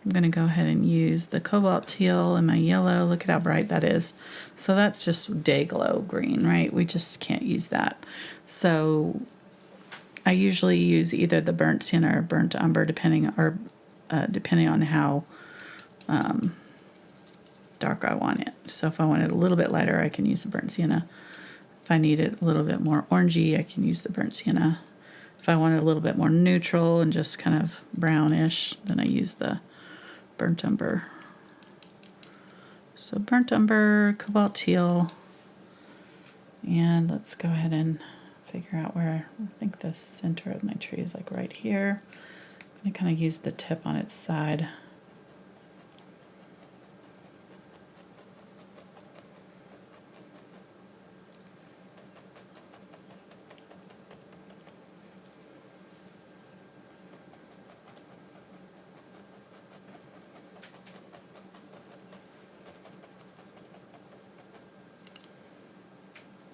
I'm going to go ahead and use the cobalt teal and my yellow. Look at how bright that is. So that's just day glow green, right? We just can't use that. So I usually use either the burnt sienna or burnt umber, depending on how dark I want it. So if I want it a little bit lighter, I can use the burnt sienna. If I need it a little bit more orangey, I can use the burnt sienna. If I want it a little bit more neutral and just kind of brownish, then I use the burnt umber. So burnt umber, cobalt teal, and let's go ahead and figure out where I think the center of my tree is, like right here. I'm going to kind of use the tip on its side.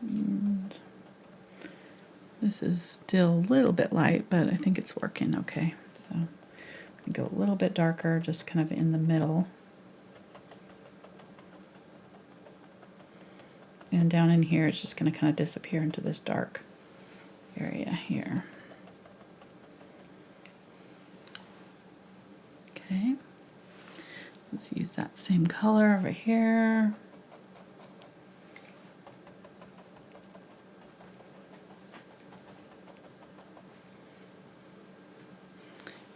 And this is still a little bit light, but I think it's working okay. So I go a little bit darker, just kind of in the middle. And down in here, it's just going to kind of disappear into this dark area here. Okay. Let's use that same color over here.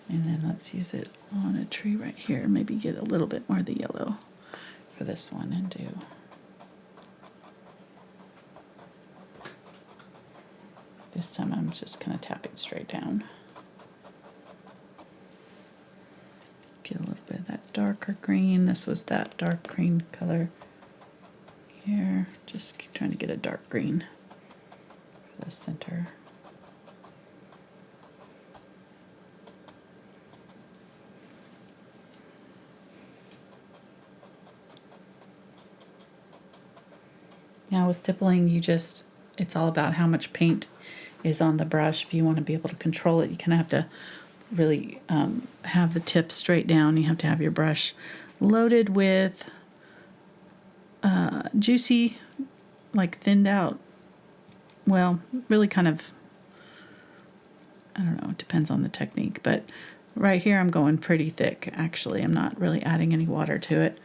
And then let's use it on a tree right here. Maybe get a little bit more of the yellow for this one and do. This time I'm just kind of tapping straight down. darker green. This was that dark green color here. Just trying to get a dark green for the center. Now with stippling, it's all about how much paint is on the brush. If you want to be able to control it, you kind of have to really have the tip straight down. You have to have your brush loaded with juicy, like thinned out, well, really kind of, I don't know, it depends on the technique, but right here I'm going pretty thick actually. I'm not really adding any water to it,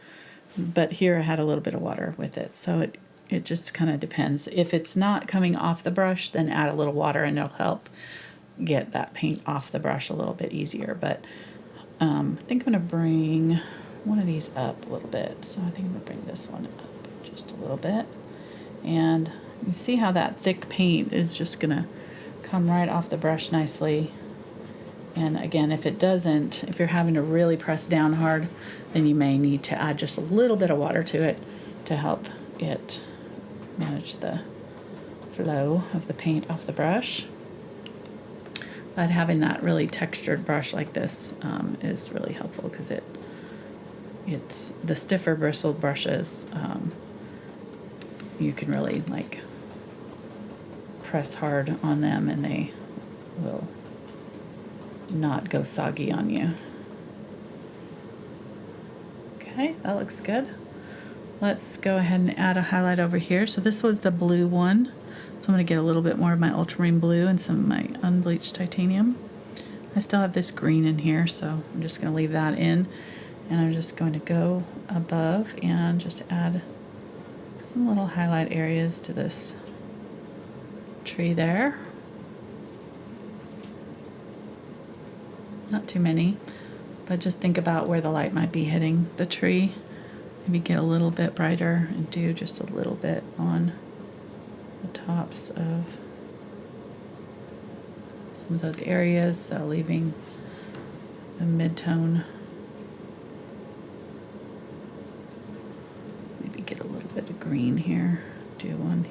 but here I had a little bit of water with it, so it just kind of depends. If it's not coming off the brush, then add a little water and it'll help get that paint off the brush a little bit easier. But I think I'm going to bring one of these up a little bit. So I think I'm going to bring this one up just a little bit. And you see how that thick paint is just going to come right off the brush nicely. And again, if it doesn't, if you're having to really press down hard, then you may need to add just a little bit of water to it to help it manage the flow of the paint off the brush. But having that really textured brush like this is really helpful because it's the stiffer bristled brushes, you can really like press hard on them and they will not go soggy on you. Okay, that looks good. Let's go ahead and add a highlight over here. So this was the blue one. So I'm going to get a little bit more of my Ultramarine Blue and some of my Unbleached Titanium. I still have this green in here, so I'm just going to leave that in. And I'm just going to go above and just add some little highlight areas to this tree there. Not too many, but just think about where the light might be hitting the tree. Maybe get a little bit brighter and do just a little bit on the tops of some of those areas, so leaving a mid-tone. Maybe get a little bit of green here. Do one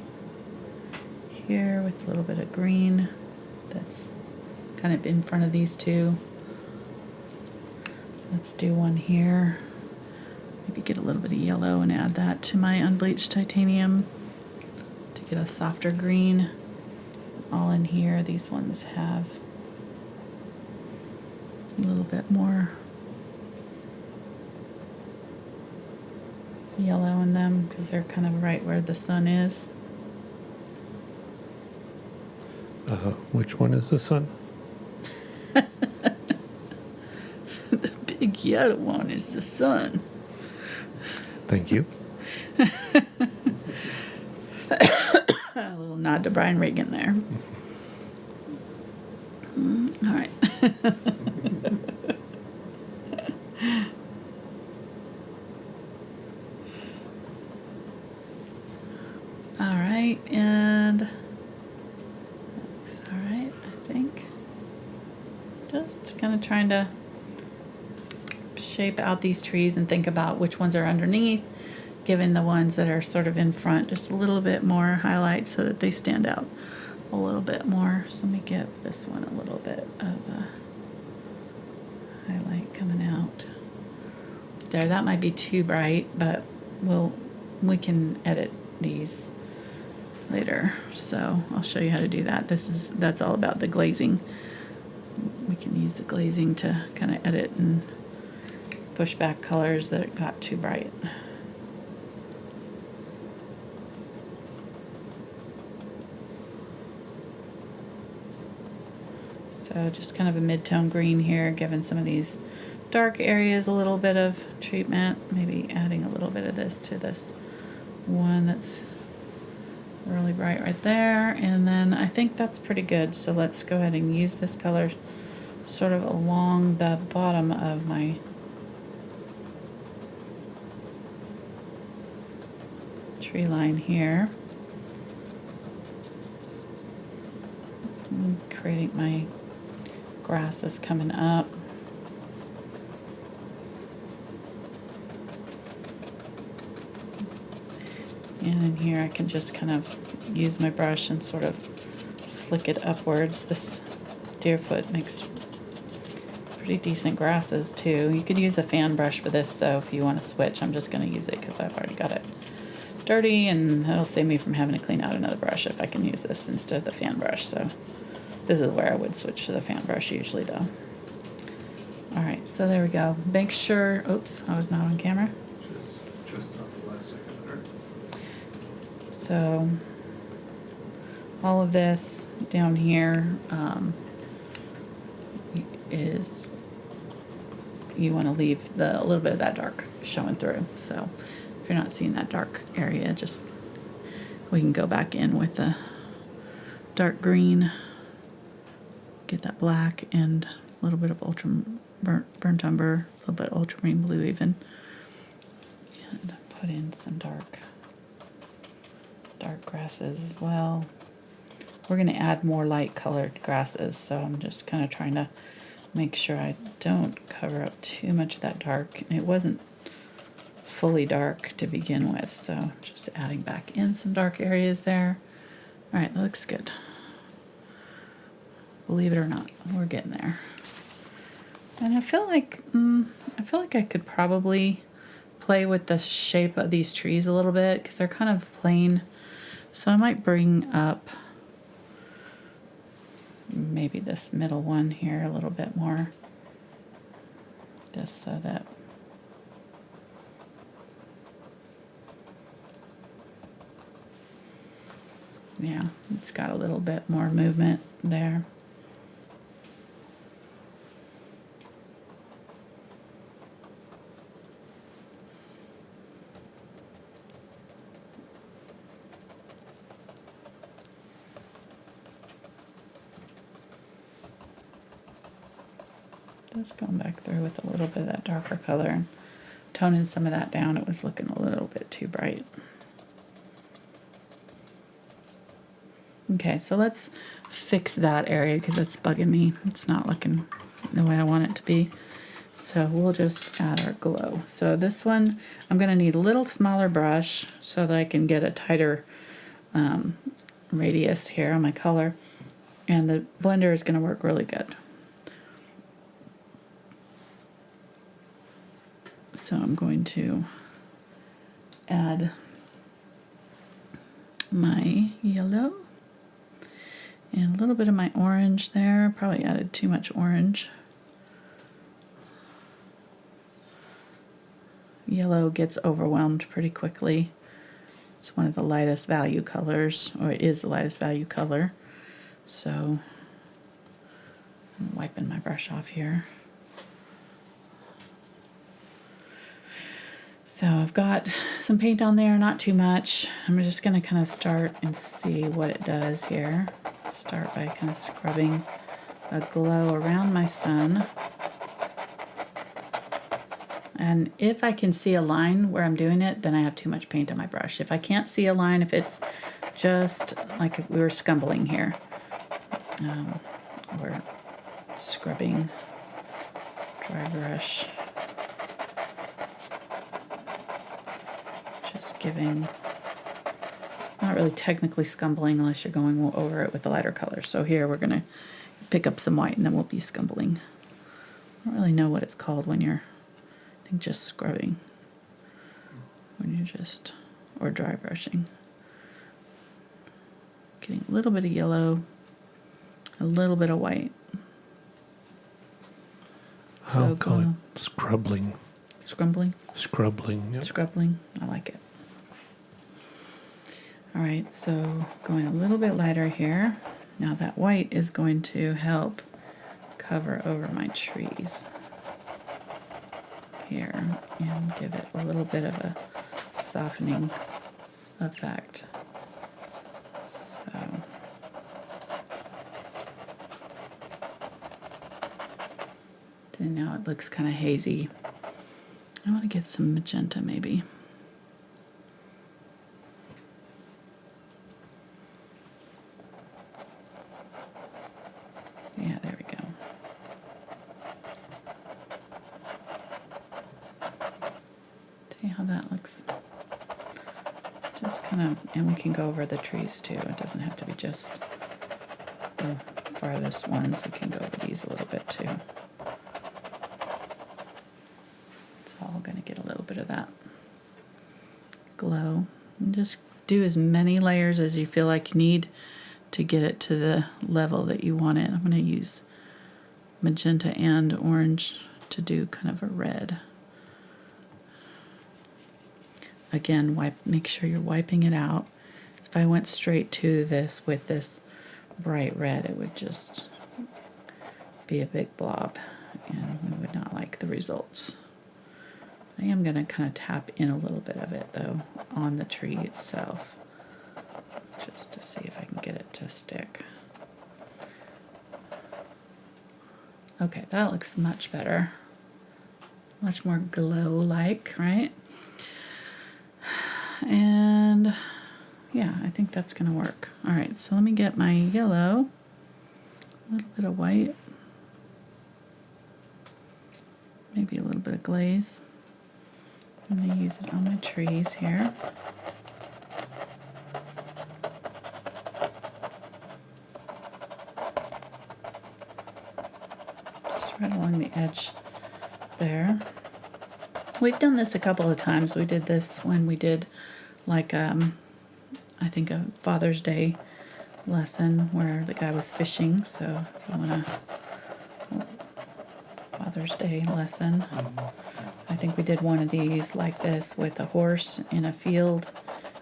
here with a little bit of green that's kind of in front of these two. Let's do one here. Maybe get a little bit of yellow and add that to my Unbleached Titanium to get a softer green. All in here, these ones have a little bit more yellow in them because they're kind of right where the sun is. Which one is the sun? The big yellow one is the sun. Thank you. A little nod to Brian Regan there. All right. All right, and looks all right, I think. Just kind of trying to shape out these trees and think about which ones are underneath, given the ones that are sort of in front, just a little bit more highlight so that they stand out a little bit more. So let me give this one a little bit of a highlight coming out. There, that might be too bright, but we can edit these later. So I'll show you how to do that. That's all about the glazing. We can use the glazing to kind of edit and push back colors that got too bright. So just kind of a mid-tone green here, giving some of these dark areas a little bit of treatment. Maybe adding a little bit of this to this one that's really bright right there. And then I think that's pretty good. So let's go ahead and use this color sort of along the bottom of my tree line here. I'm creating my grasses coming up. And in here I can just kind of use my brush and sort of flick it upwards. This Deerfoot makes pretty decent grasses too. You could use a fan brush for this though if you want to switch. I'm just going to use it because I've already got it dirty, and that'll save me from having to clean out another brush if I can use this instead of the fan brush. So this is where I would switch to the fan brush usually though. Alright, so there we go. Make sure, oops, I was not on camera. Just off the last second there. So all of this down here is, you want to leave a little bit of that dark showing through. So if you're not seeing that dark area, just we can go back in with the dark green, get that black and a little bit of burnt umber, a little bit of ultramarine blue even, and put in some dark grasses as well. We're going to add more light colored grasses, so I'm just kind of trying to make sure I don't cover up too much of that dark. And it wasn't fully dark to begin with, so just adding back in some dark areas there. All right, that looks good. Believe it or not, we're getting there. And I feel like I could probably play with the shape of these trees a little bit because they're kind of plain. So I might bring up maybe this middle one here a little bit more, just so that yeah, it's got a little bit more movement there. Just going back through with a little bit of that darker color and toning some of that down. It was looking a little bit too bright. Okay, so let's fix that area because it's bugging me. It's not looking the way I want it to be. So we'll just add our glow. So this one, I'm going to need a little smaller brush so that I can get a tighter radius here on my color. And the blender is going to work really good. So I'm going to add my yellow and a little bit of my orange there. Probably added too much orange. Yellow gets overwhelmed pretty quickly. It's one of the lightest value colors, or it is the lightest value color. So I'm wiping my brush off here. So I've got some paint on there, not too much. I'm just going to kind of start and see what it does here. Start by kind of scrubbing a glow around my sun. And if I can see a line where I'm doing it, then I have too much paint on my brush. If I can't see a line, if it's just like we were scumbling here, we're scrubbing dry brush. Giving, not really technically scumbling unless you're going over it with the lighter color. So here we're going to pick up some white and then we'll be scumbling. I don't really know what it's called when you're, I think, just scrubbing. When you're just, or dry brushing. Getting a little bit of yellow, a little bit of white. I'll call it scrubbling. Scrumbling? Scrubbling. Yep. Scrubbling. I like it. Alright, so going a little bit lighter here. Now that white is going to help cover over my trees here and give it a little bit of a softening effect. So then now it looks kind of hazy. I want to get some magenta maybe. Yeah, there we go. See how that looks? Just kind of, and we can go over the trees too. It doesn't have to be just the farthest ones. We can go over these a little bit too. It's all going to get a little bit of that glow. And just do as many layers as you feel like you need to get it to the level that you want it. I'm going to use magenta and orange to do kind of a red. Again, make sure you're wiping it out. If I went straight to this with this bright red, it would just be a big blob, and we would not like the results. I am going to kind of tap in a little bit of it, though, on the tree itself, just to see if I can get it to stick. Okay, that looks much better. Much more glow-like, right? And yeah, I think that's going to work. All right, so let me get my yellow, a little bit of white, maybe a little bit of glaze. I'm going to use it on my trees here. Just right along the edge there. We've done this a couple of times. We did this when we did like I think a Father's Day lesson where the guy was fishing. So if you want a Father's Day lesson, I think we did one of these like this with a horse in a field,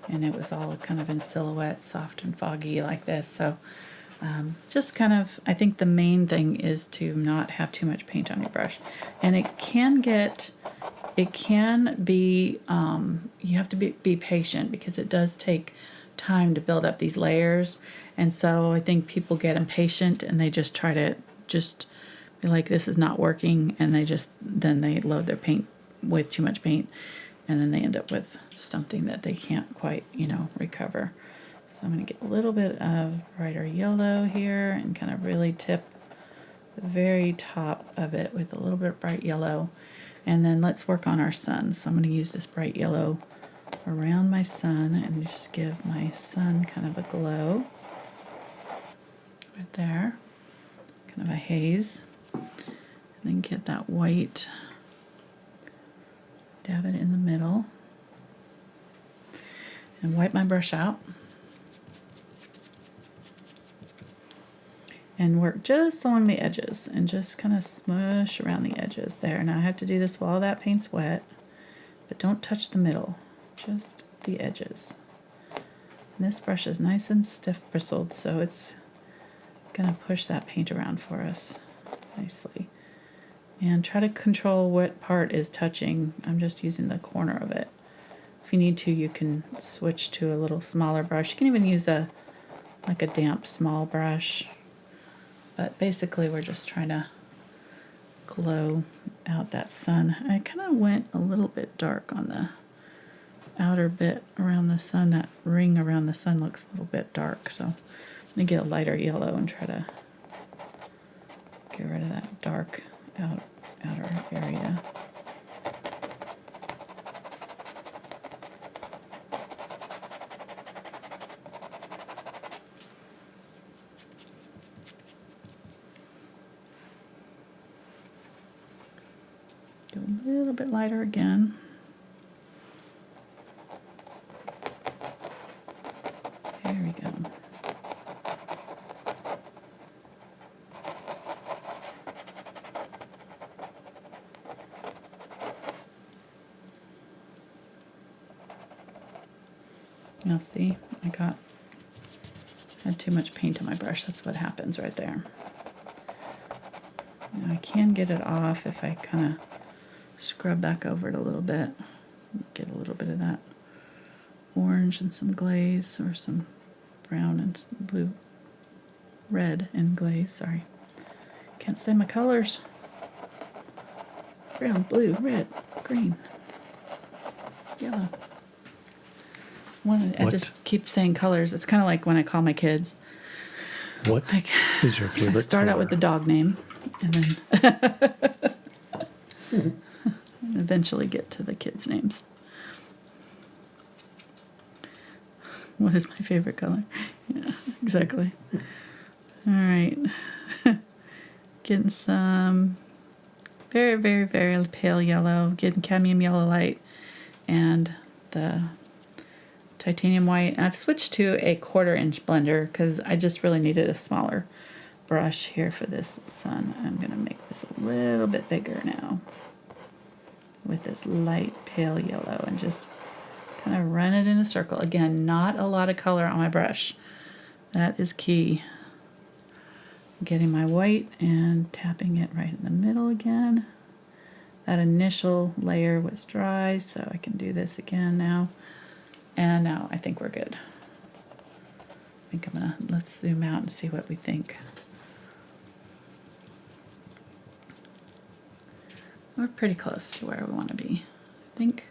and it was all kind of in silhouette, soft and foggy like this. So just kind of, I think the main thing is to not have too much paint on your brush. And it can be, you have to be patient, because it does take time to build up these layers. And so I think people get impatient and they just try to just be like, this is not working, and then they load their paint with too much paint, and then they end up with something that they can't quite, recover. So I'm going to get a little bit of brighter yellow here and kind of really tip the very top of it with a little bit of bright yellow. And then let's work on our sun. So I'm going to use this bright yellow around my sun and just give my sun kind of a glow right there, kind of a haze. And then get that white, dab it in the middle, and wipe my brush out. And work just along the edges and just kind of smush around the edges there. Now I have to do this while that paint's wet, but don't touch the middle, just the edges. And this brush is nice and stiff bristled, so it's going to push that paint around for us nicely. And try to control what part is touching. I'm just using the corner of it. If you need to, you can switch to a little smaller brush. You can even use like a damp small brush. But basically we're just trying to glow out that sun. I kind of went a little bit dark on the outer bit around the sun. That ring around the sun looks a little bit dark, so I'm going to get a lighter yellow and try to get rid of that dark outer area. Go a little bit lighter again. There we go. Now see, had too much paint on my brush. That's what happens right there. Now I can get it off if I kind of scrub back over it a little bit. Get a little bit of that orange and some glaze, or some brown and blue, red and glaze, sorry. Can't say my colors. Brown, blue, red, green, yellow. I just keep saying colors. It's kind of like when I call my kids. What is your favorite I start out with the dog name, and then eventually get to the kids' names. What is my favorite color? Yeah, exactly. All right. Getting some very, very, very pale yellow. Getting cadmium yellow light and the titanium white. And I've switched to a 1/4-inch blender because I just really needed a smaller brush here for this sun. I'm going to make this a little bit bigger now with this light pale yellow and just kind of run it in a circle. Again, not a lot of color on my brush. That is key. Getting my white and tapping it right in the middle again. That initial layer was dry, so I can do this again now. And now I think we're good. I think I'm gonna, let's zoom out and see what we think. We're pretty close to where we want to be, I think.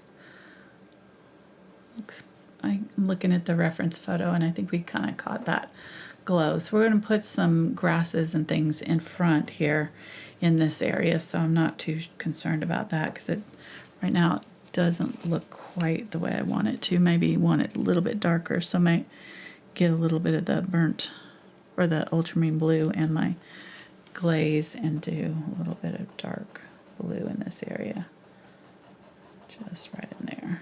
I'm looking at the reference photo and I think we kind of caught that glow. So we're going to put some grasses and things in front here in this area, so I'm not too concerned about that because it right now it doesn't look quite the way I want it to. Maybe want it a little bit darker, so I might get a little bit of the burnt or the ultramarine blue and my glaze and do a little bit of dark blue in this area, just right in there.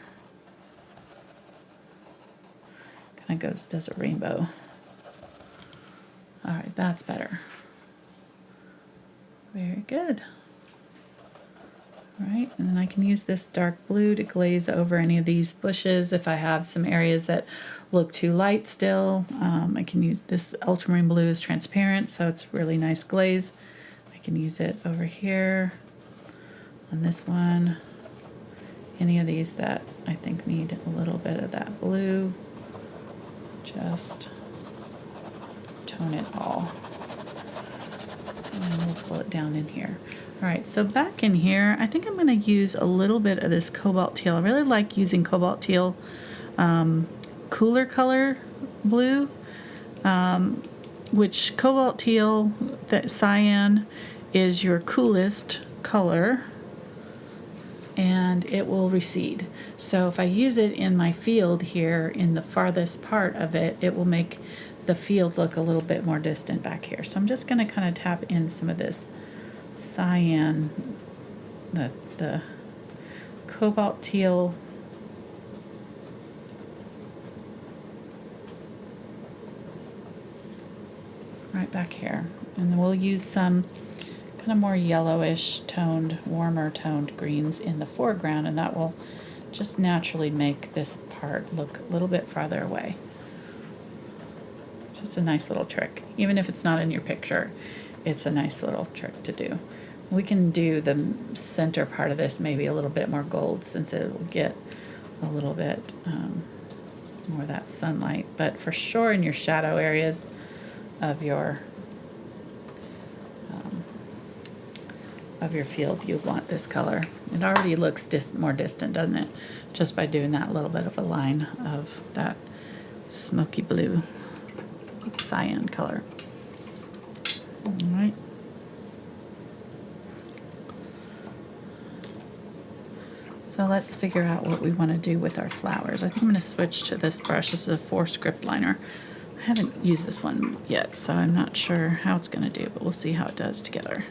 Kind of does a rainbow. All right, that's better. Very good. All right, and then I can use this dark blue to glaze over any of these bushes if I have some areas that look too light still. I can use this ultramarine blue is transparent, so it's really nice glaze. I can use it over here on this one. Any of these that I think need a little bit of that blue. Just tone it all. And we'll pull it down in here. All right, so back in here, I think I'm going to use a little bit of this Cobalt Teal. I really like using Cobalt Teal cooler color blue, which Cobalt Teal, that cyan, is your coolest color, and it will recede. So if I use it in my field here in the farthest part of it, it will make the field look a little bit more distant back here. So I'm just going to kind of tap in some of this cyan, the Cobalt Teal right back here. And then we'll use some kind of more yellowish toned, warmer toned greens in the foreground, and that will just naturally make this part look a little bit farther away. Just a nice little trick. Even if it's not in your picture, it's a nice little trick to do. We can do the center part of this maybe a little bit more gold since it will get a little bit more of that sunlight, but for sure in your shadow areas of your field, you want this color. It already looks more distant, doesn't it? Just by doing that little bit of a line of that smoky blue cyan color. All right. So let's figure out what we want to do with our flowers. I think I'm going to switch to this brush. This is a 4 script liner. I haven't used this one yet, so I'm not sure how it's going to do, but we'll see how it does together.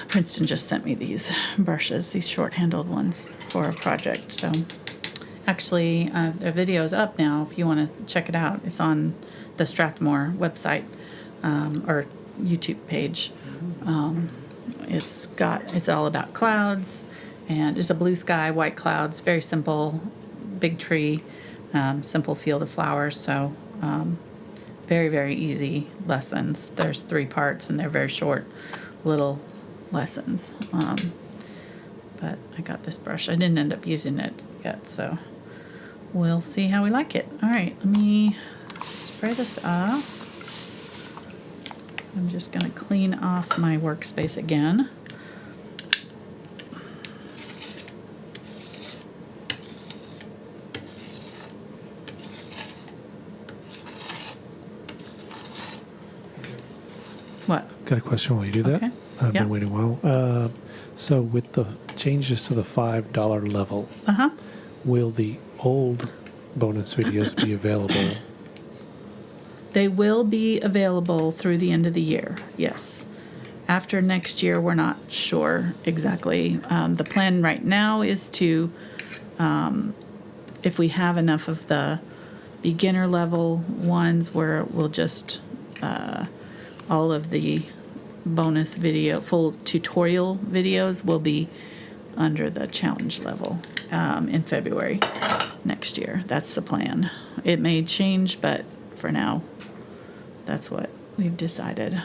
Princeton just sent me these brushes, these short-handled ones for a project. So actually, their video is up now if you want to check it out. It's on the Strathmore website or YouTube page. It's all about clouds, and it's a blue sky, white clouds, very simple, big tree, simple field of flowers. So very, very easy lessons. There's 3 parts, and they're very short little lessons. But I got this brush. I didn't end up using it yet, so we'll see how we like it. All right, let me spray this off. I'm just going to clean off my workspace again. What? Got a question while you do that. Okay. I've been waiting a while. So with the changes to the $5 level, will the old bonus videos be available? They will be available through the end of the year, yes. After next year, we're not sure exactly. The plan right now is to, if we have enough of the beginner level ones where we'll just, all of the bonus video, full tutorial videos will be under the challenge level in February next year. That's the plan. It may change, but for now, that's what we've decided.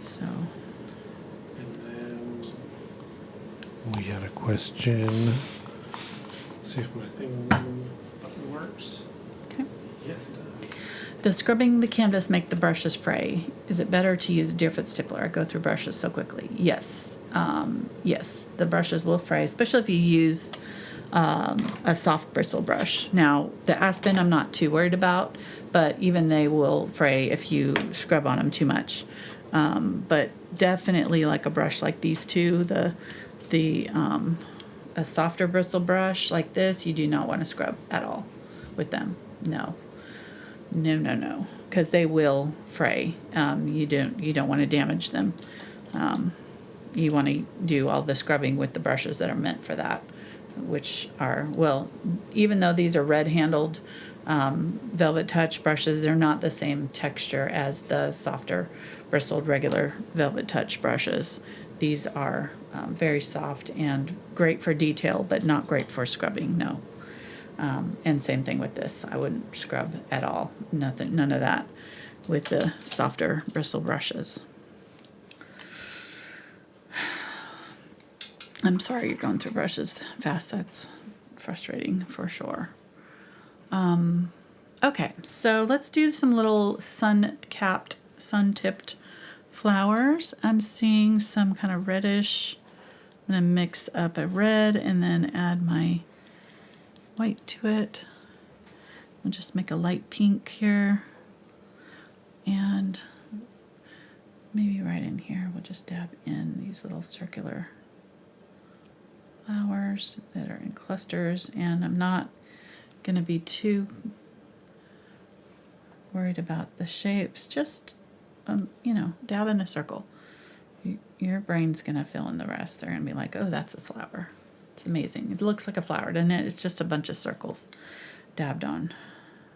So. And then we had a question. Let's see if my thing button works. Okay. Yes, it does. Does scrubbing the canvas make the brushes fray? Is it better to use Deerfoot Stippler? I go through brushes so quickly. Yes. Yes, the brushes will fray, especially if you use a soft bristle brush. Now, the Aspen I'm not too worried about, but even they will fray if you scrub on them too much. But definitely like a brush like these two, a softer bristle brush like this, you do not want to scrub at all with them. No, because they will fray. You don't want to damage them. You want to do all the scrubbing with the brushes that are meant for that, which are, well, even though these are red-handled VelvetTouch brushes, they're not the same texture as the softer bristled regular VelvetTouch brushes. These are very soft and great for detail, but not great for scrubbing, no. And same thing with this. I wouldn't scrub at all. None of that with the softer bristle brushes. I'm sorry you're going through brushes fast. That's frustrating for sure. Okay, so let's do some little sun-tipped flowers. I'm seeing some kind of reddish. I'm going to mix up a red and then add my white to it. We'll just make a light pink here. And maybe right in here, we'll just dab in these little circular flowers that are in clusters. And I'm not going to be too worried about the shapes. Just, dab in a circle. Your brain's going to fill in the rest. They're going to be like, oh, that's a flower. It's amazing. It looks like a flower, doesn't it? It's just a bunch of circles dabbed on.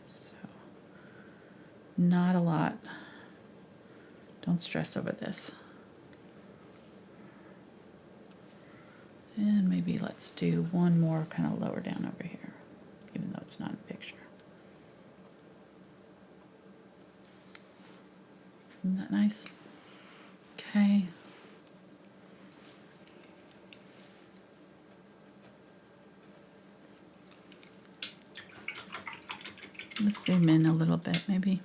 So, not a lot. Don't stress over this. And maybe let's do one more kind of lower down over here, even though it's not in the picture. Isn't that nice? Okay. Let's zoom in a little bit, maybe.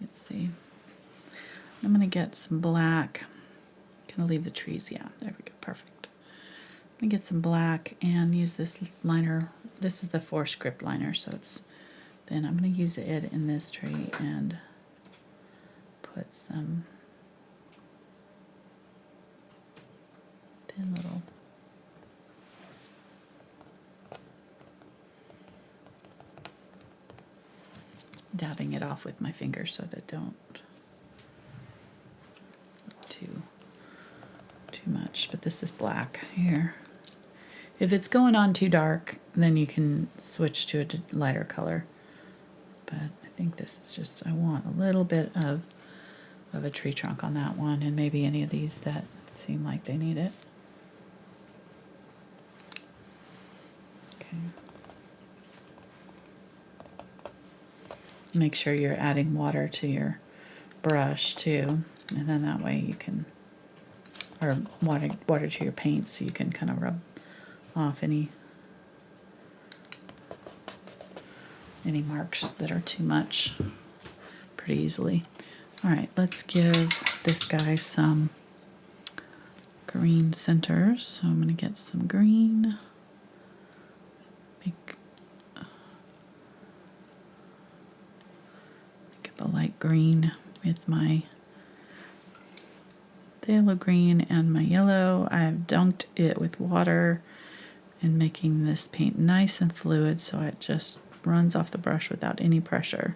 Let's see. I'm going to get some black. Kind of leave the trees. Yeah, there we go. Perfect. I'm going to get some black and use this liner. This is the 4 script liner, so it's. Then I'm going to use it in this tree and put some thin little. Dabbing it off with my fingers so that don't too much, but this is black here. If it's going on too dark, then you can switch to a lighter color, but I think this is just, I want a little bit of a tree trunk on that one, and maybe any of these that seem like they need it. Okay. Make sure you're adding water to your brush too, and then that way you can, or water to your paint so you can kind of rub off any marks that are too much pretty easily. All right, let's give this guy some green centers. So I'm going to get some green. Make a light green with my phthalo green and my yellow. I've dunked it with water and making this paint nice and fluid so it just runs off the brush without any pressure.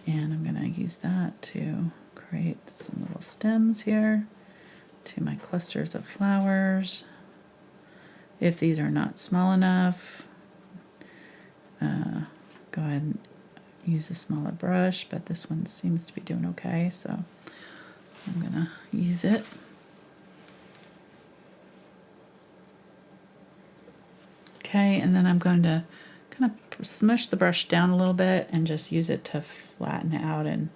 And I'm going to use that to create some little stems here to my clusters of flowers. If these are not small enough, go ahead and use a smaller brush, but this one seems to be doing okay, so I'm going to use it. Okay, and then I'm going to kind of smush the brush down a little bit and just use it to flatten out and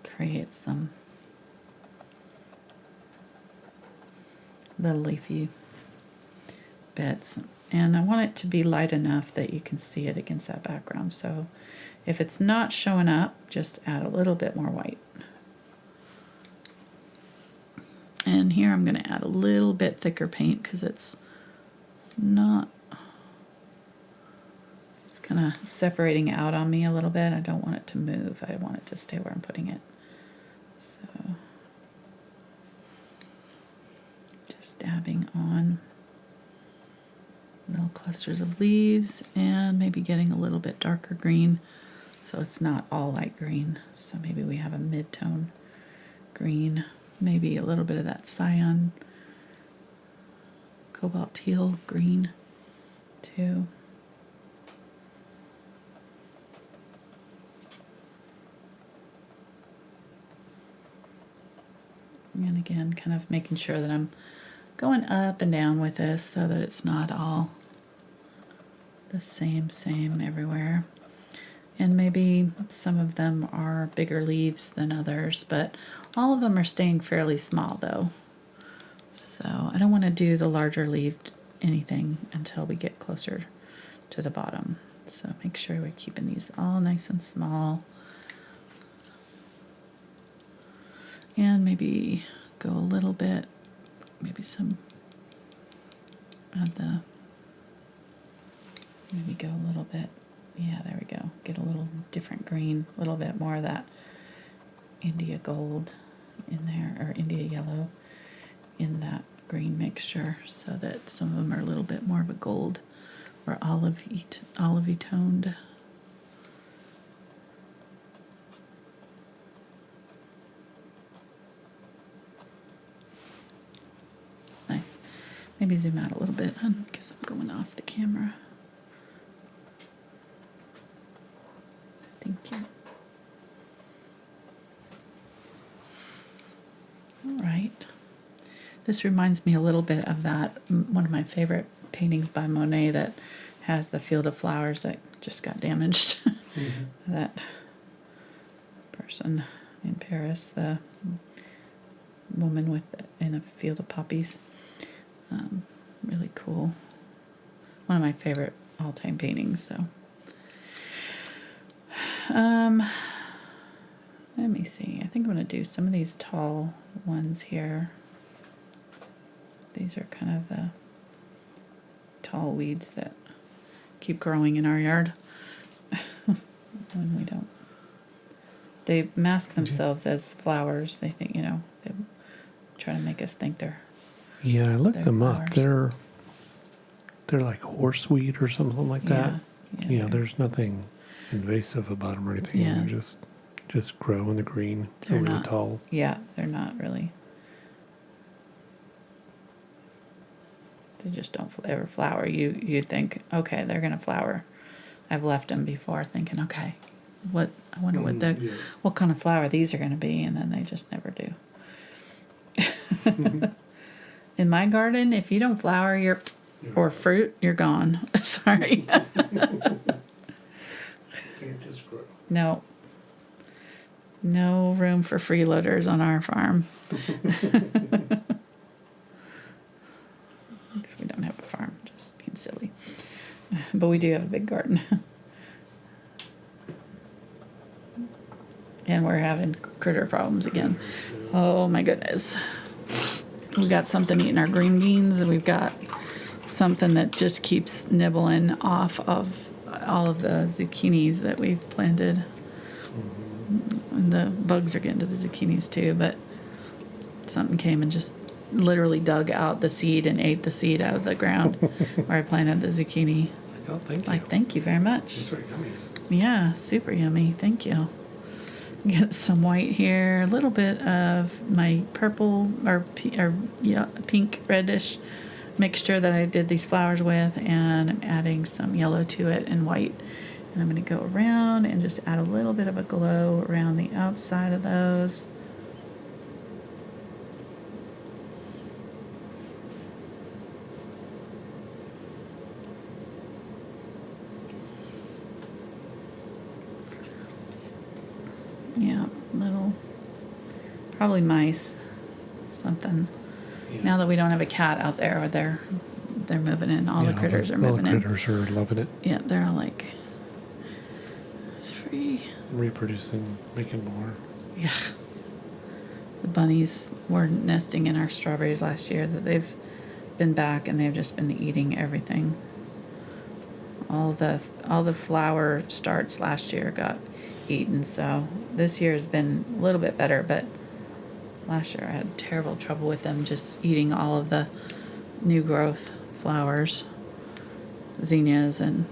create some little leafy bits. And I want it to be light enough that you can see it against that background. So if it's not showing up, just add a little bit more white. And here I'm going to add a little bit thicker paint because it's kind of separating out on me a little bit. I don't want it to move. I want it to stay where I'm putting it. So just dabbing on little clusters of leaves and maybe getting a little bit darker green so it's not all light green. So maybe we have a mid-tone green, maybe a little bit of that cyan, cobalt teal green too. And again, kind of making sure that I'm going up and down with this so that it's not all the same everywhere. And maybe some of them are bigger leaves than others, but all of them are staying fairly small though. So I don't want to do the larger leaved anything until we get closer to the bottom. So make sure we're keeping these all nice and small. And maybe go a little bit, maybe some of the, maybe go a little bit, yeah, there we go. Get a little different green, a little bit more of that India gold in there, or India yellow in that green mixture so that some of them are a little bit more of a gold or olivey toned. Nice. Maybe zoom out a little bit because I'm going off the camera. Thank you. All right. This reminds me a little bit of that, one of my favorite paintings by Monet that has the field of flowers that just got damaged. Mm-hmm. That person in Paris, the woman in a field of poppies. Really cool. One of my favorite all-time paintings. So, let me see. I think I'm going to do some of these tall ones here. These are kind of the tall weeds that keep growing in our yard when we don't. They mask themselves as flowers. They think, they try to make us think they're. Yeah, I looked them up. They're like horseweed or something like that. Yeah, there's nothing invasive about them or anything. Yeah. They just grow in the green. They're really tall. Yeah, they're not really. They just don't ever flower. You think, okay, they're gonna flower. I've left them before thinking, okay, I wonder what kind of flower these are gonna be, and then they just never do. In my garden, if you don't flower or fruit, you're gone. Sorry. Can't just grow. No room for freeloaders on our farm. We don't have a farm, just being silly. But we do have a big garden. And we're having critter problems again. Oh my goodness. We got something eating our green beans, and we've got something that just keeps nibbling off of all of the zucchinis that we've planted. And the bugs are getting to the zucchinis too, but something came and just literally dug out the seed and ate the seed out of the ground where I planted the zucchini. It's like, oh, thank you. Like, thank you very much. These are yummy. Yeah, super yummy. Thank you. Get some white here, a little bit of my purple or pink reddish mixture that I did these flowers with, and I'm adding some yellow to it and white. And I'm going to go around and just add a little bit of a glow around the outside of those. Yeah, little, probably mice, something. Yeah. Now that we don't have a cat out there, they're moving in. All the critters are moving in. All the critters are loving it. Yeah, they're all like, it's free. Reproducing, making more. Yeah. The bunnies were nesting in our strawberries last year. That they've been back and they've just been eating everything. All the flower starts last year got eaten, so this year has been a little bit better, but last year I had terrible trouble with them just eating all of the new growth flowers, zinnias and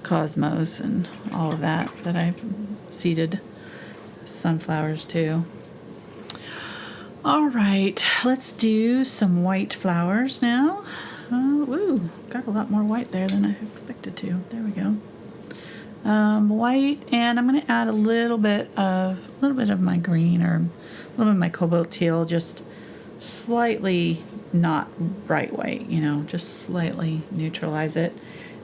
cosmos and all of that I seeded. Sunflowers too. All right, let's do some white flowers now. Woo, got a lot more white there than I expected to. There we go. White, and I'm going to add a little bit of my green, or a little bit of my cobalt teal, just slightly not bright white, you know, just slightly neutralize it.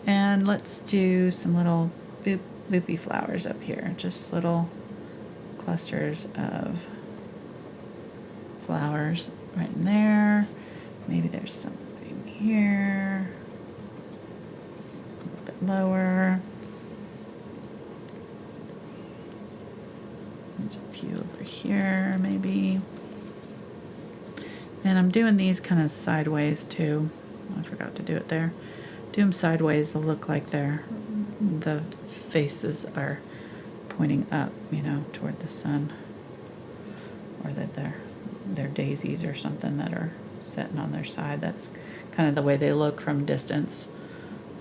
And let's do some little boopy flowers up here, just little clusters of flowers right in there. Maybe there's something here, a little bit lower. There's a few over here, maybe. And I'm doing these kind of sideways too. I forgot to do it there. Do them sideways. They'll look like the faces are pointing up, you know, toward the sun. Or that they're daisies or something that are sitting on their side. That's kind of the way they look from distance.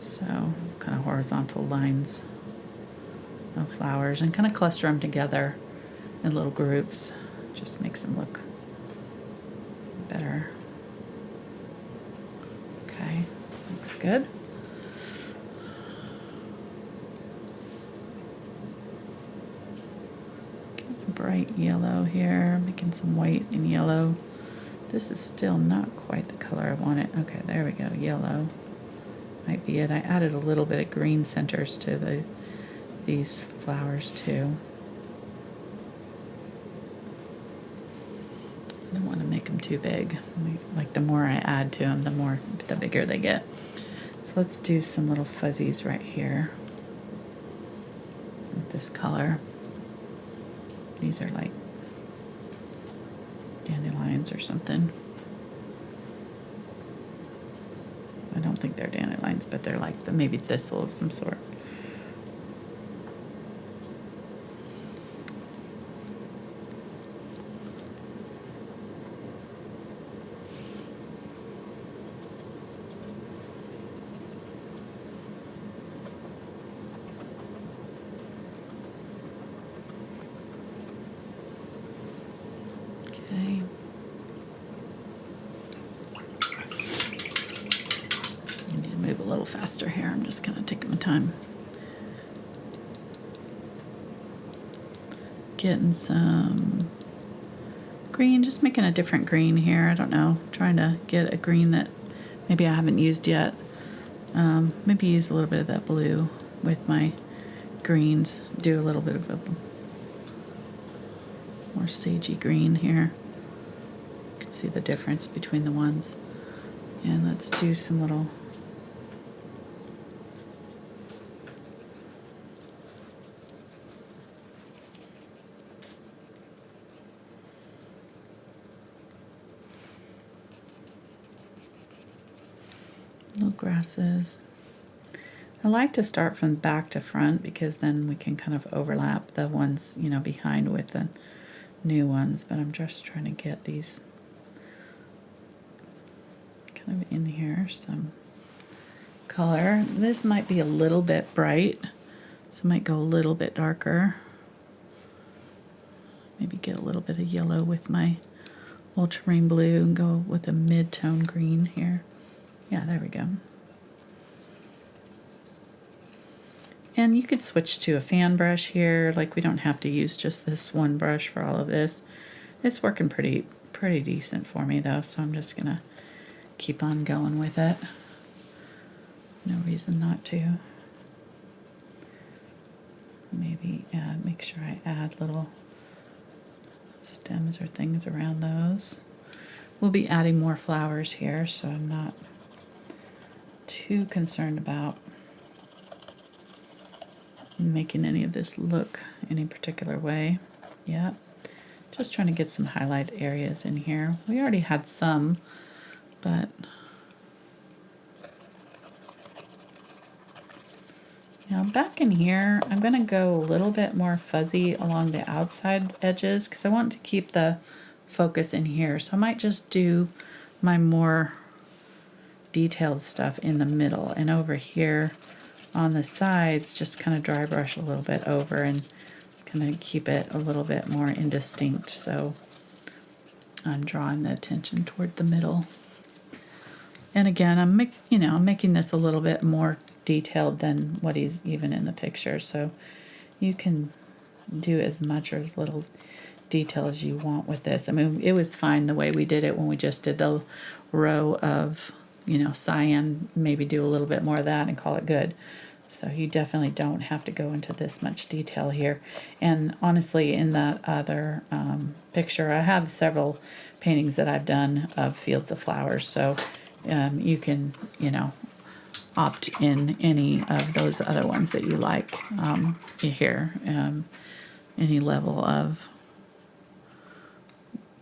So kind of horizontal lines of flowers, and kind of cluster them together in little groups. Just makes them look better. Okay, looks good. Bright yellow here, making some white and yellow. This is still not quite the color I want it. Okay, there we go, yellow. Might be it. I added a little bit of green centers to these flowers too. I don't want to make them too big. Like the more I add to them, the bigger they get. So let's do some little fuzzies right here with this color. These are like dandelions or something. I don't think they're dandelions, but they're like maybe thistle of some sort. Okay. I need to move a little faster here. I'm just kind of taking my time. Getting some green, just making a different green here. I don't know. Trying to get a green that maybe I haven't used yet. Maybe use a little bit of that blue with my greens. Do a little bit of a more sagey green here. You can see the difference between the ones. And let's do some little grasses. I like to start from back to front because then we can kind of overlap the ones, you know, behind with the new ones, but I'm just trying to get these kind of in here some color. This might be a little bit bright, so I might go a little bit darker. Maybe get a little bit of yellow with my ultramarine blue and go with a mid-tone green here. Yeah, there we go. And you could switch to a fan brush here. Like, we don't have to use just this one brush for all of this. It's working pretty decent for me though, so I'm just gonna keep on going with it. No reason not to. Maybe make sure I add little stems or things around those. We'll be adding more flowers here, so I'm not too concerned about making any of this look any particular way. Yeah, just trying to get some highlight areas in here. We already had some, but now back in here, I'm going to go a little bit more fuzzy along the outside edges because I want to keep the focus in here. So I might just do my more detailed stuff in the middle, and over here on the sides just kind of dry brush a little bit over and kind of keep it a little bit more indistinct. So I'm drawing the attention toward the middle. And again, I'm making this a little bit more detailed than what he's even in the picture. So you can do as much or as little detail as you want with this. I mean, it was fine the way we did it when we just did the row of, cyan, maybe do a little bit more of that and call it good. So you definitely don't have to go into this much detail here. And honestly, in that other picture, I have several paintings that I've done of fields of flowers. So you can, opt in any of those other ones that you like here. Any level of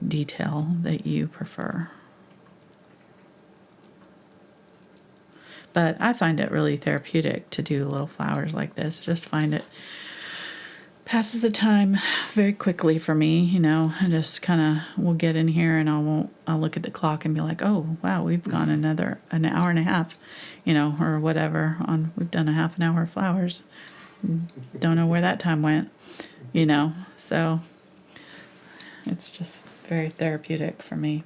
detail that you prefer. But I find it really therapeutic to do little flowers like this. Just find it passes the time very quickly for me. I just kind of will get in here and I'll look at the clock and be like, oh wow, we've gone an hour and a half, or whatever. We've done a half an hour of flowers. Don't know where that time went, So it's just very therapeutic for me.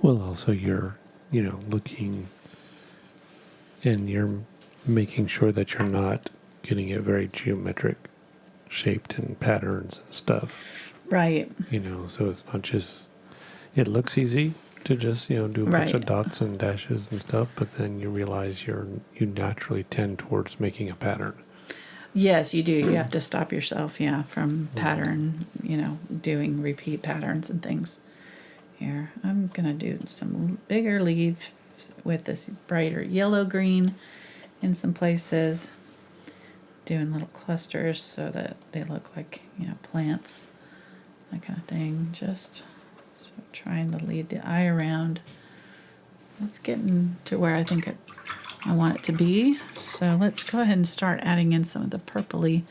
Well, also you're, looking and you're making sure that you're not getting it very geometric shaped and patterns and stuff. Right. So it's not just, it looks easy to just, do a bunch of dots and dashes and stuff, but then you realize you naturally tend towards making a pattern. Yes, you do. You have to stop yourself, from pattern, doing repeat patterns and things. Here, I'm going to do some bigger leaves with this brighter yellow green in some places. Doing little clusters so that they look like, plants, that kind of thing. Just sort of trying to lead the eye around. It's getting to where I think I want it to be. So let's go ahead and start adding in some of the purpley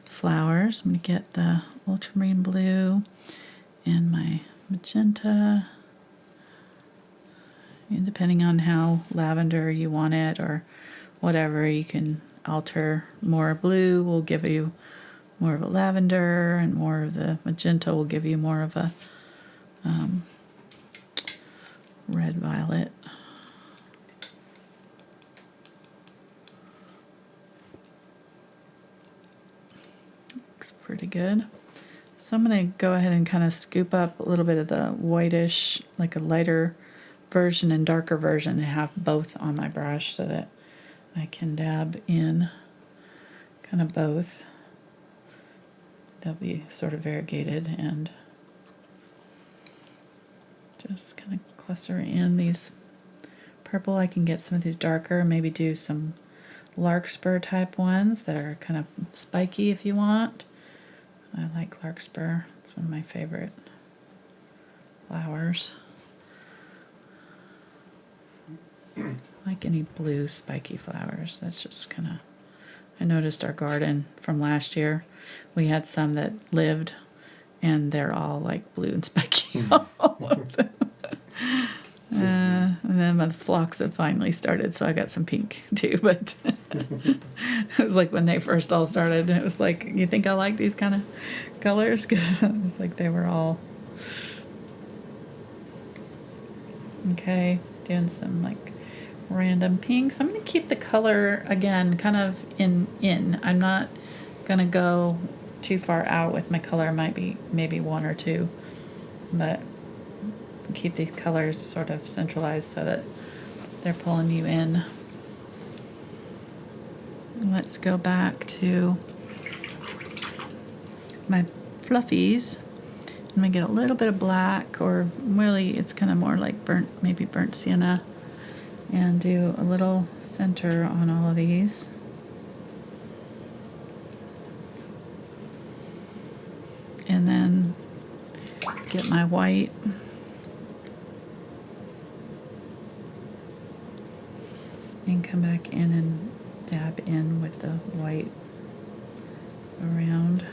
flowers. I'm going to get the ultramarine blue and my magenta, and depending on how lavender you want it or whatever, you can alter. More blue will give you more of a lavender, and more of the magenta will give you more of a red violet. Looks pretty good. So I'm going to go ahead and kind of scoop up a little bit of the whitish, like a lighter version and darker version, and have both on my brush so that I can dab in kind of both. They'll be sort of variegated, and just kind of cluster in these purple. I can get some of these darker, maybe do some larkspur type ones that are kind of spiky if you want. I like larkspur. It's one of my favorite flowers. I like any blue spiky flowers. That's just kind of, I noticed our garden from last year, we had some that lived and they're all like blue and specky. All of them. And then the phlox had finally started, so I got some pink too. But it was like when they first all started, it was like, you think I like these kind of colors? Because it was like they were all okay. Doing some like random pinks. I'm going to keep the color again kind of in. I'm not going to go too far out with my color. Might be maybe one or two, but keep these colors sort of centralized so that they're pulling you in. Let's go back to my fluffies. I'm gonna get a little bit of black, or really it's kind of more like maybe burnt sienna, and do a little center on all of these. And then get my white. And come back in and dab in with the white around.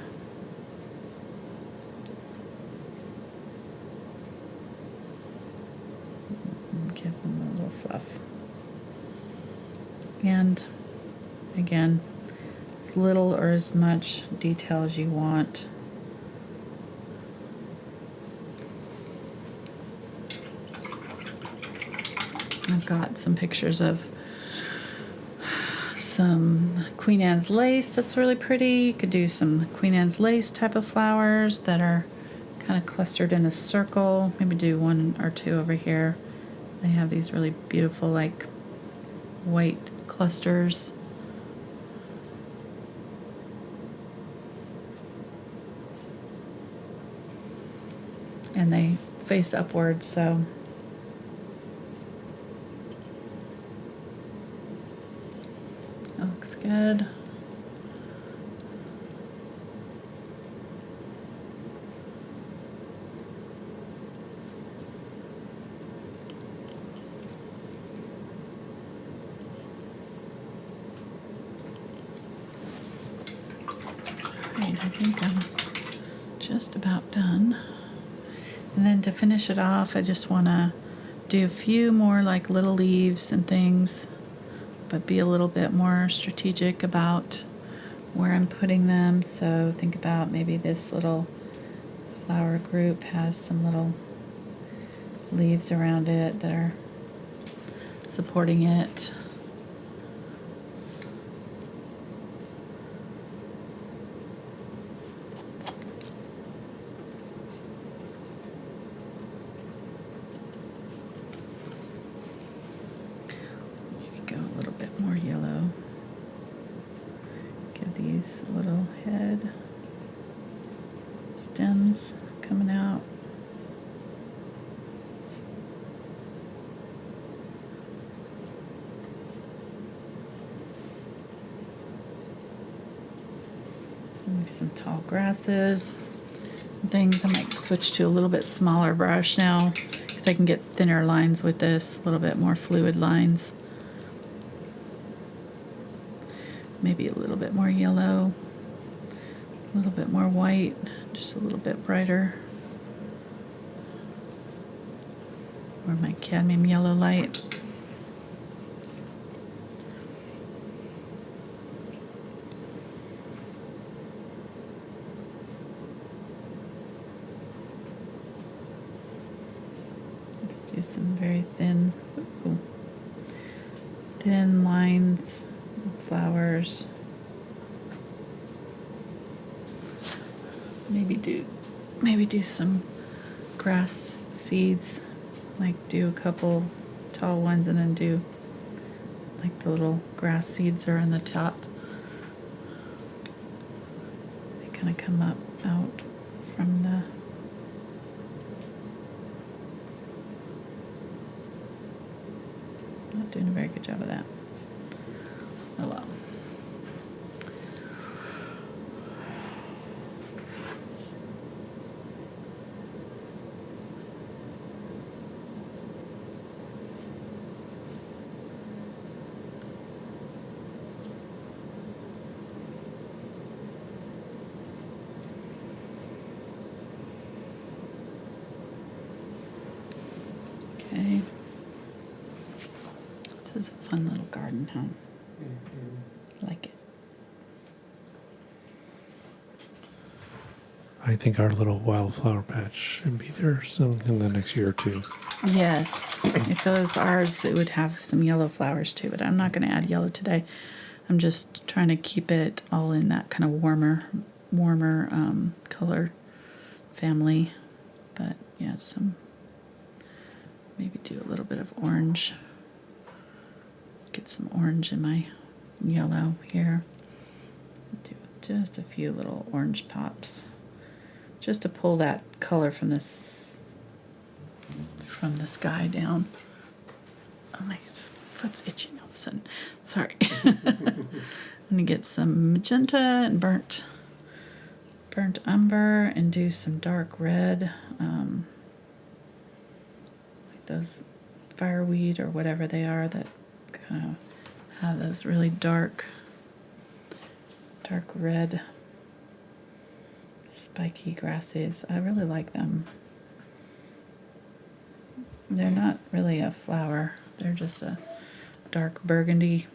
And give them a little fluff. And again, as little or as much detail as you want. I've got some pictures of some Queen Anne's lace that's really pretty. You could do some Queen Anne's lace type of flowers that are kind of clustered in a circle. Maybe do one or two over here. They have these really beautiful like white clusters. And they face upwards, so that looks good. Alright, I think I'm just about done. And then to finish it off, I just want to do a few more like little leaves and things, but be a little bit more strategic about where I'm putting them. So think about maybe this little flower group has some little leaves around it that are supporting it. Go a little bit more yellow. Give these little head stems coming out. Maybe some tall grasses and things. I might switch to a little bit smaller brush now because I can get thinner lines with this, a little bit more fluid lines. Maybe a little bit more yellow, a little bit more white, just a little bit brighter. Or my cadmium yellow light. Let's do some very thin, thin lines. Flowers. Maybe do some grass seeds, like do a couple tall ones and then do like the little grass seeds are on the top. They kind of come up out from the not doing a very good job of that. Oh well. Okay. This is a fun little garden, huh? I like it. I think our little wildflower patch should be there soon in the next year or two. Yes. If it was ours, it would have some yellow flowers too, but I'm not going to add yellow today. I'm just trying to keep it all in that kind of warmer color family. But yeah, maybe do a little bit of orange. Get some orange in my yellow here. Do just a few little orange pops, just to pull that color from the sky down. Oh, my foot's itching all of a sudden. Sorry. I'm gonna get some magenta and burnt umber and do some dark red, like those fireweed or whatever they are that kind of have those really dark red spiky grasses. I really like them. They're not really a flower. They're just a dark burgundy,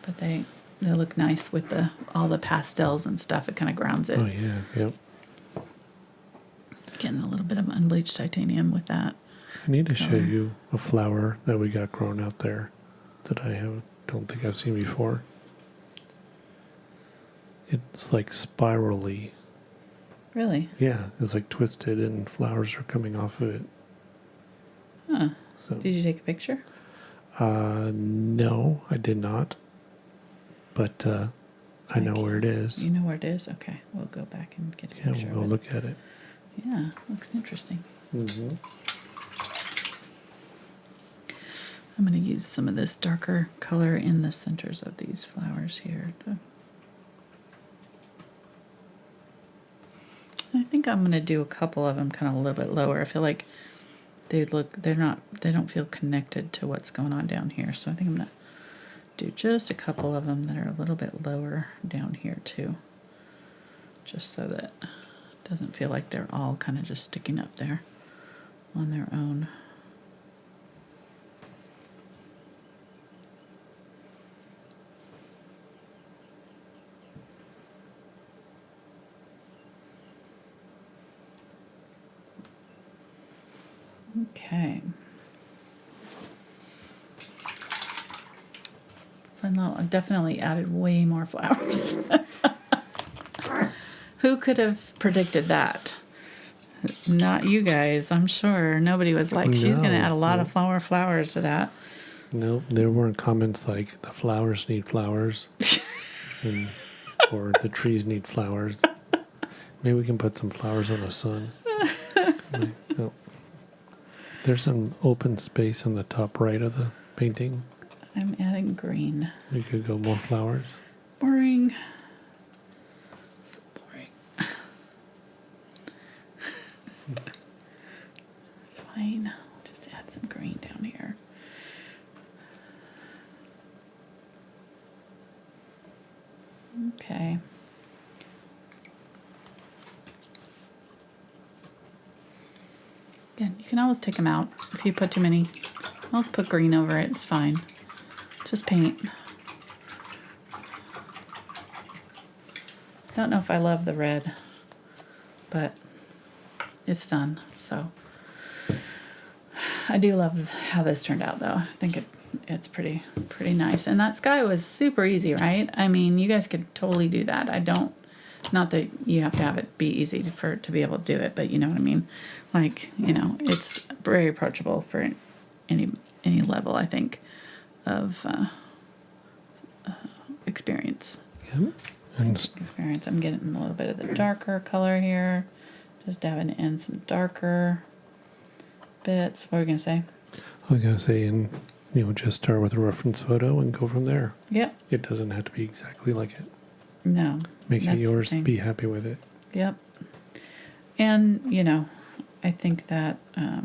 but they look nice with all the pastels and stuff. It kind of grounds it. Oh yeah, yep. Getting a little bit of unbleached titanium with that. I need to show you a flower that we got grown out there that don't think I've seen before. It's like spirally. Really? Yeah, it's like twisted and flowers are coming off of it. Huh. So Did you take a picture? no, I did not. But I know where it is. You know where it is? Okay. We'll go back and get a Yeah, picture we'll go of it. look at it. Yeah, looks interesting. Mm-hmm. I'm going to use some of this darker color in the centers of these flowers here. I think I'm going to do a couple of them kind of a little bit lower. I feel like they don't feel connected to what's going on down here. So I think I'm going to do just a couple of them that are a little bit lower down here too. Just so that it doesn't feel like they're all kind of just sticking up there on their own. Okay. I definitely added way more flowers. Who could have predicted that? Not you guys, I'm sure. Nobody was like, she's going to add a lot of flowers to that. No, there weren't comments like the flowers need flowers or the trees need flowers. Maybe we can put some flowers on the sun. No. There's some open space on the top right of the painting. I'm adding green. We could go more flowers. Boring. So boring. Fine. I'll just add some green down here. Okay. Again, you can always take them out if you put too many. I'll just put green over it. It's fine. Just paint. Don't know if I love the red, but it's done. So I do love how this turned out, though. I think it's pretty nice. And that sky was super easy, right? I mean, you guys could totally do that. Not that you have to have it be easy to be able to do it, but you know what I mean. Like, it's very approachable for any level, I think, of experience. Yeah. And Experience. I'm getting a little bit of the darker color here. Just dabbing in some darker bits. What were we gonna say? I was gonna say, and just start with a reference photo and go from there. Yep. It doesn't have to be exactly like it. No. Make that's it yours. the thing. Be happy with it. Yep. And I think that I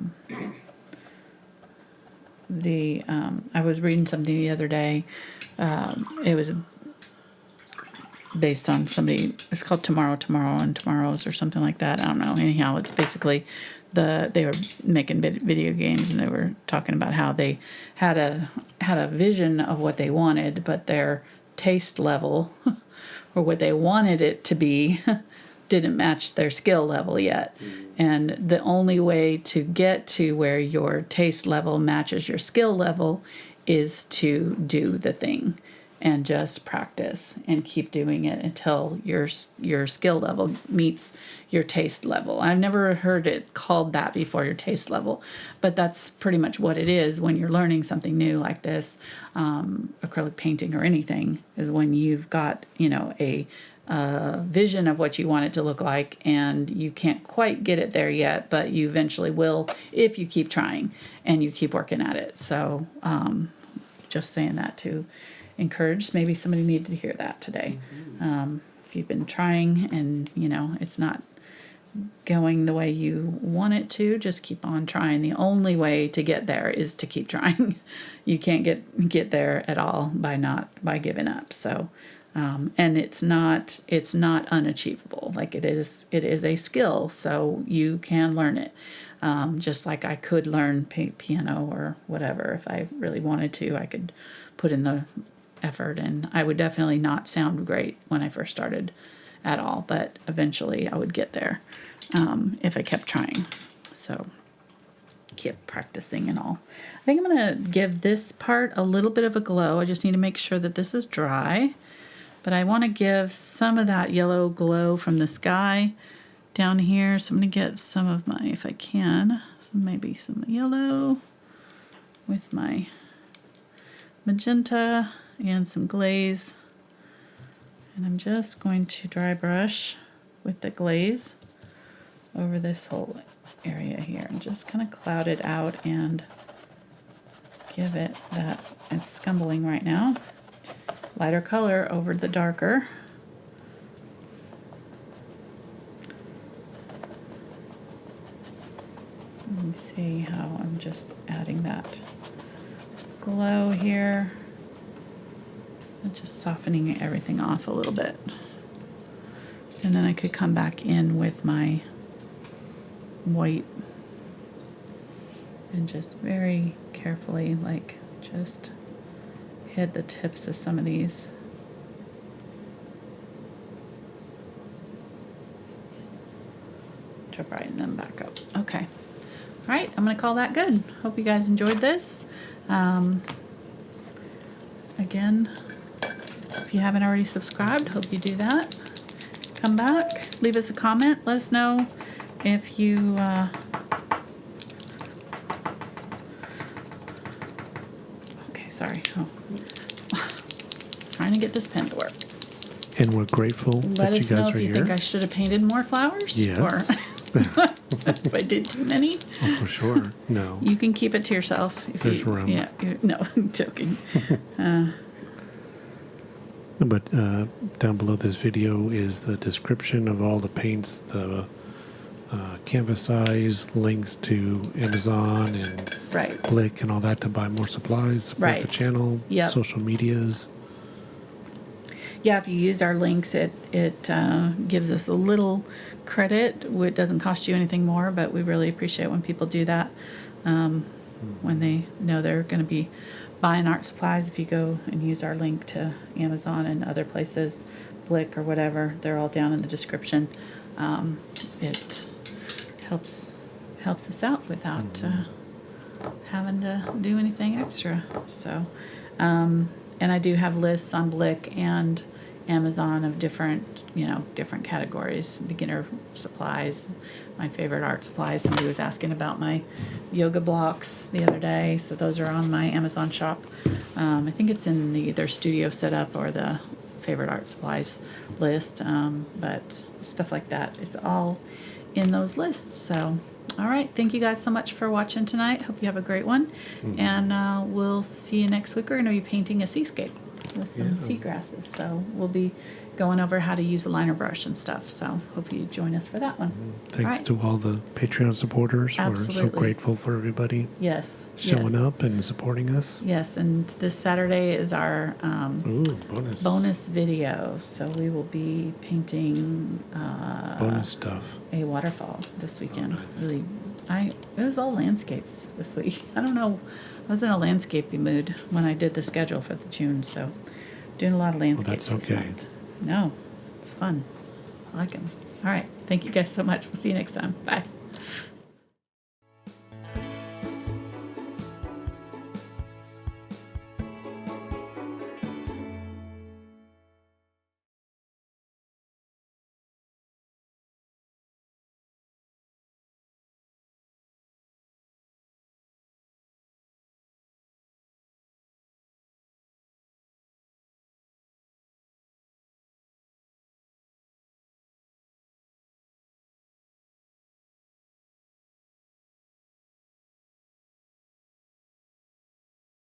was reading something the other day. It was based on somebody. It's called Tomorrow and Tomorrows or something like that. I don't know. Anyhow, it's basically they were making video games, and they were talking about how they had a vision of what they wanted, but their taste level or what they wanted it to be didn't match their skill level yet. And the only way to get to where your taste level matches your skill level is to do the thing and just practice and keep doing it until your skill level meets your taste level. I've never heard it called that before, your taste level, but that's pretty much what it is when you're learning something new like this, acrylic painting or anything, is when you've got, a vision of what you want it to look like, and you can't quite get it there yet, but you eventually will if you keep trying and you keep working at it. So just saying that to encourage, maybe somebody needed to hear that today. If you've been trying and it's not going the way you want it to, just keep on trying. The only way to get there is to keep trying. You can't get there at all by giving up. So and it's not unachievable. Like it is a skill, so you can learn it. Just like I could learn piano or whatever. If I really wanted to, I could put in the effort, and I would definitely not sound great when I first started at all, but eventually I would get there if I kept trying. So keep practicing and all. I think I'm going to give this part a little bit of a glow. I just need to make sure that this is dry, but I want to give some of that yellow glow from the sky down here. So I'm going to get some of my, if I can, maybe some yellow with my magenta and some glaze. And I'm just going to dry brush with the glaze over this whole area here and just kind of cloud it out and give it that. It's scumbling right now. Lighter color over the darker. Let me see how I'm just adding that glow here. And just softening everything off a little bit. And then I could come back in with my white and just very carefully, like, just hit the tips of some of these. To brighten them back up. Okay. All right, I'm going to call that good. Hope you guys enjoyed this. Again, if you haven't already subscribed, hope you do that. Come back, leave us a comment. Let us know if you okay, sorry. Oh. Trying to get this pen to work. And we're grateful Let that you us know guys if are you here. think I should have painted more flowers. Yes. Or if I did too many. Oh, for sure. No. You can keep it to yourself. If There's you, room. Yeah. No, I'm joking. But down below this video is the description of all the paints, the canvas size, links to Amazon and Right. Blick and all that to buy more supplies, support the channel, social medias. Yeah, if you use our links, it gives us a little credit. It doesn't cost you anything more, but we really appreciate when people do that. When they know they're going to be buying art supplies. If you go and use our link to Amazon and other places, Blick or whatever, they're all down in the description. It helps us out without having to do anything extra. So, and I do have lists on Blick and Amazon of different categories. Beginner supplies, my favorite art supplies. Somebody was asking about my yoga blocks the other day, so those are on my Amazon shop. I think it's in either studio setup or the favorite art supplies list, but stuff like that, it's all in those lists. So, all right, thank you guys so much for watching tonight. Hope you have a great one, and we'll see you next week. We're going to be painting a seascape. with some Yeah. seagrasses. So we'll be going over how to use a liner brush and stuff. So hope you join us for that one. Thanks right. to all the Patreon supporters. We're so Absolutely. grateful for everybody Yes. showing yes. up and supporting us. Yes, and this Saturday is our Ooh, bonus. bonus video. So we will be painting Bonus stuff. a waterfall this weekend. nice. Really, it was all landscapes this week. I don't know. I was in a landscaping mood when I did the schedule for the June, so doing a lot of landscapes. that's this okay. month. No, it's fun. I like them. All right. Thank you guys so much. We'll see you next time. Bye.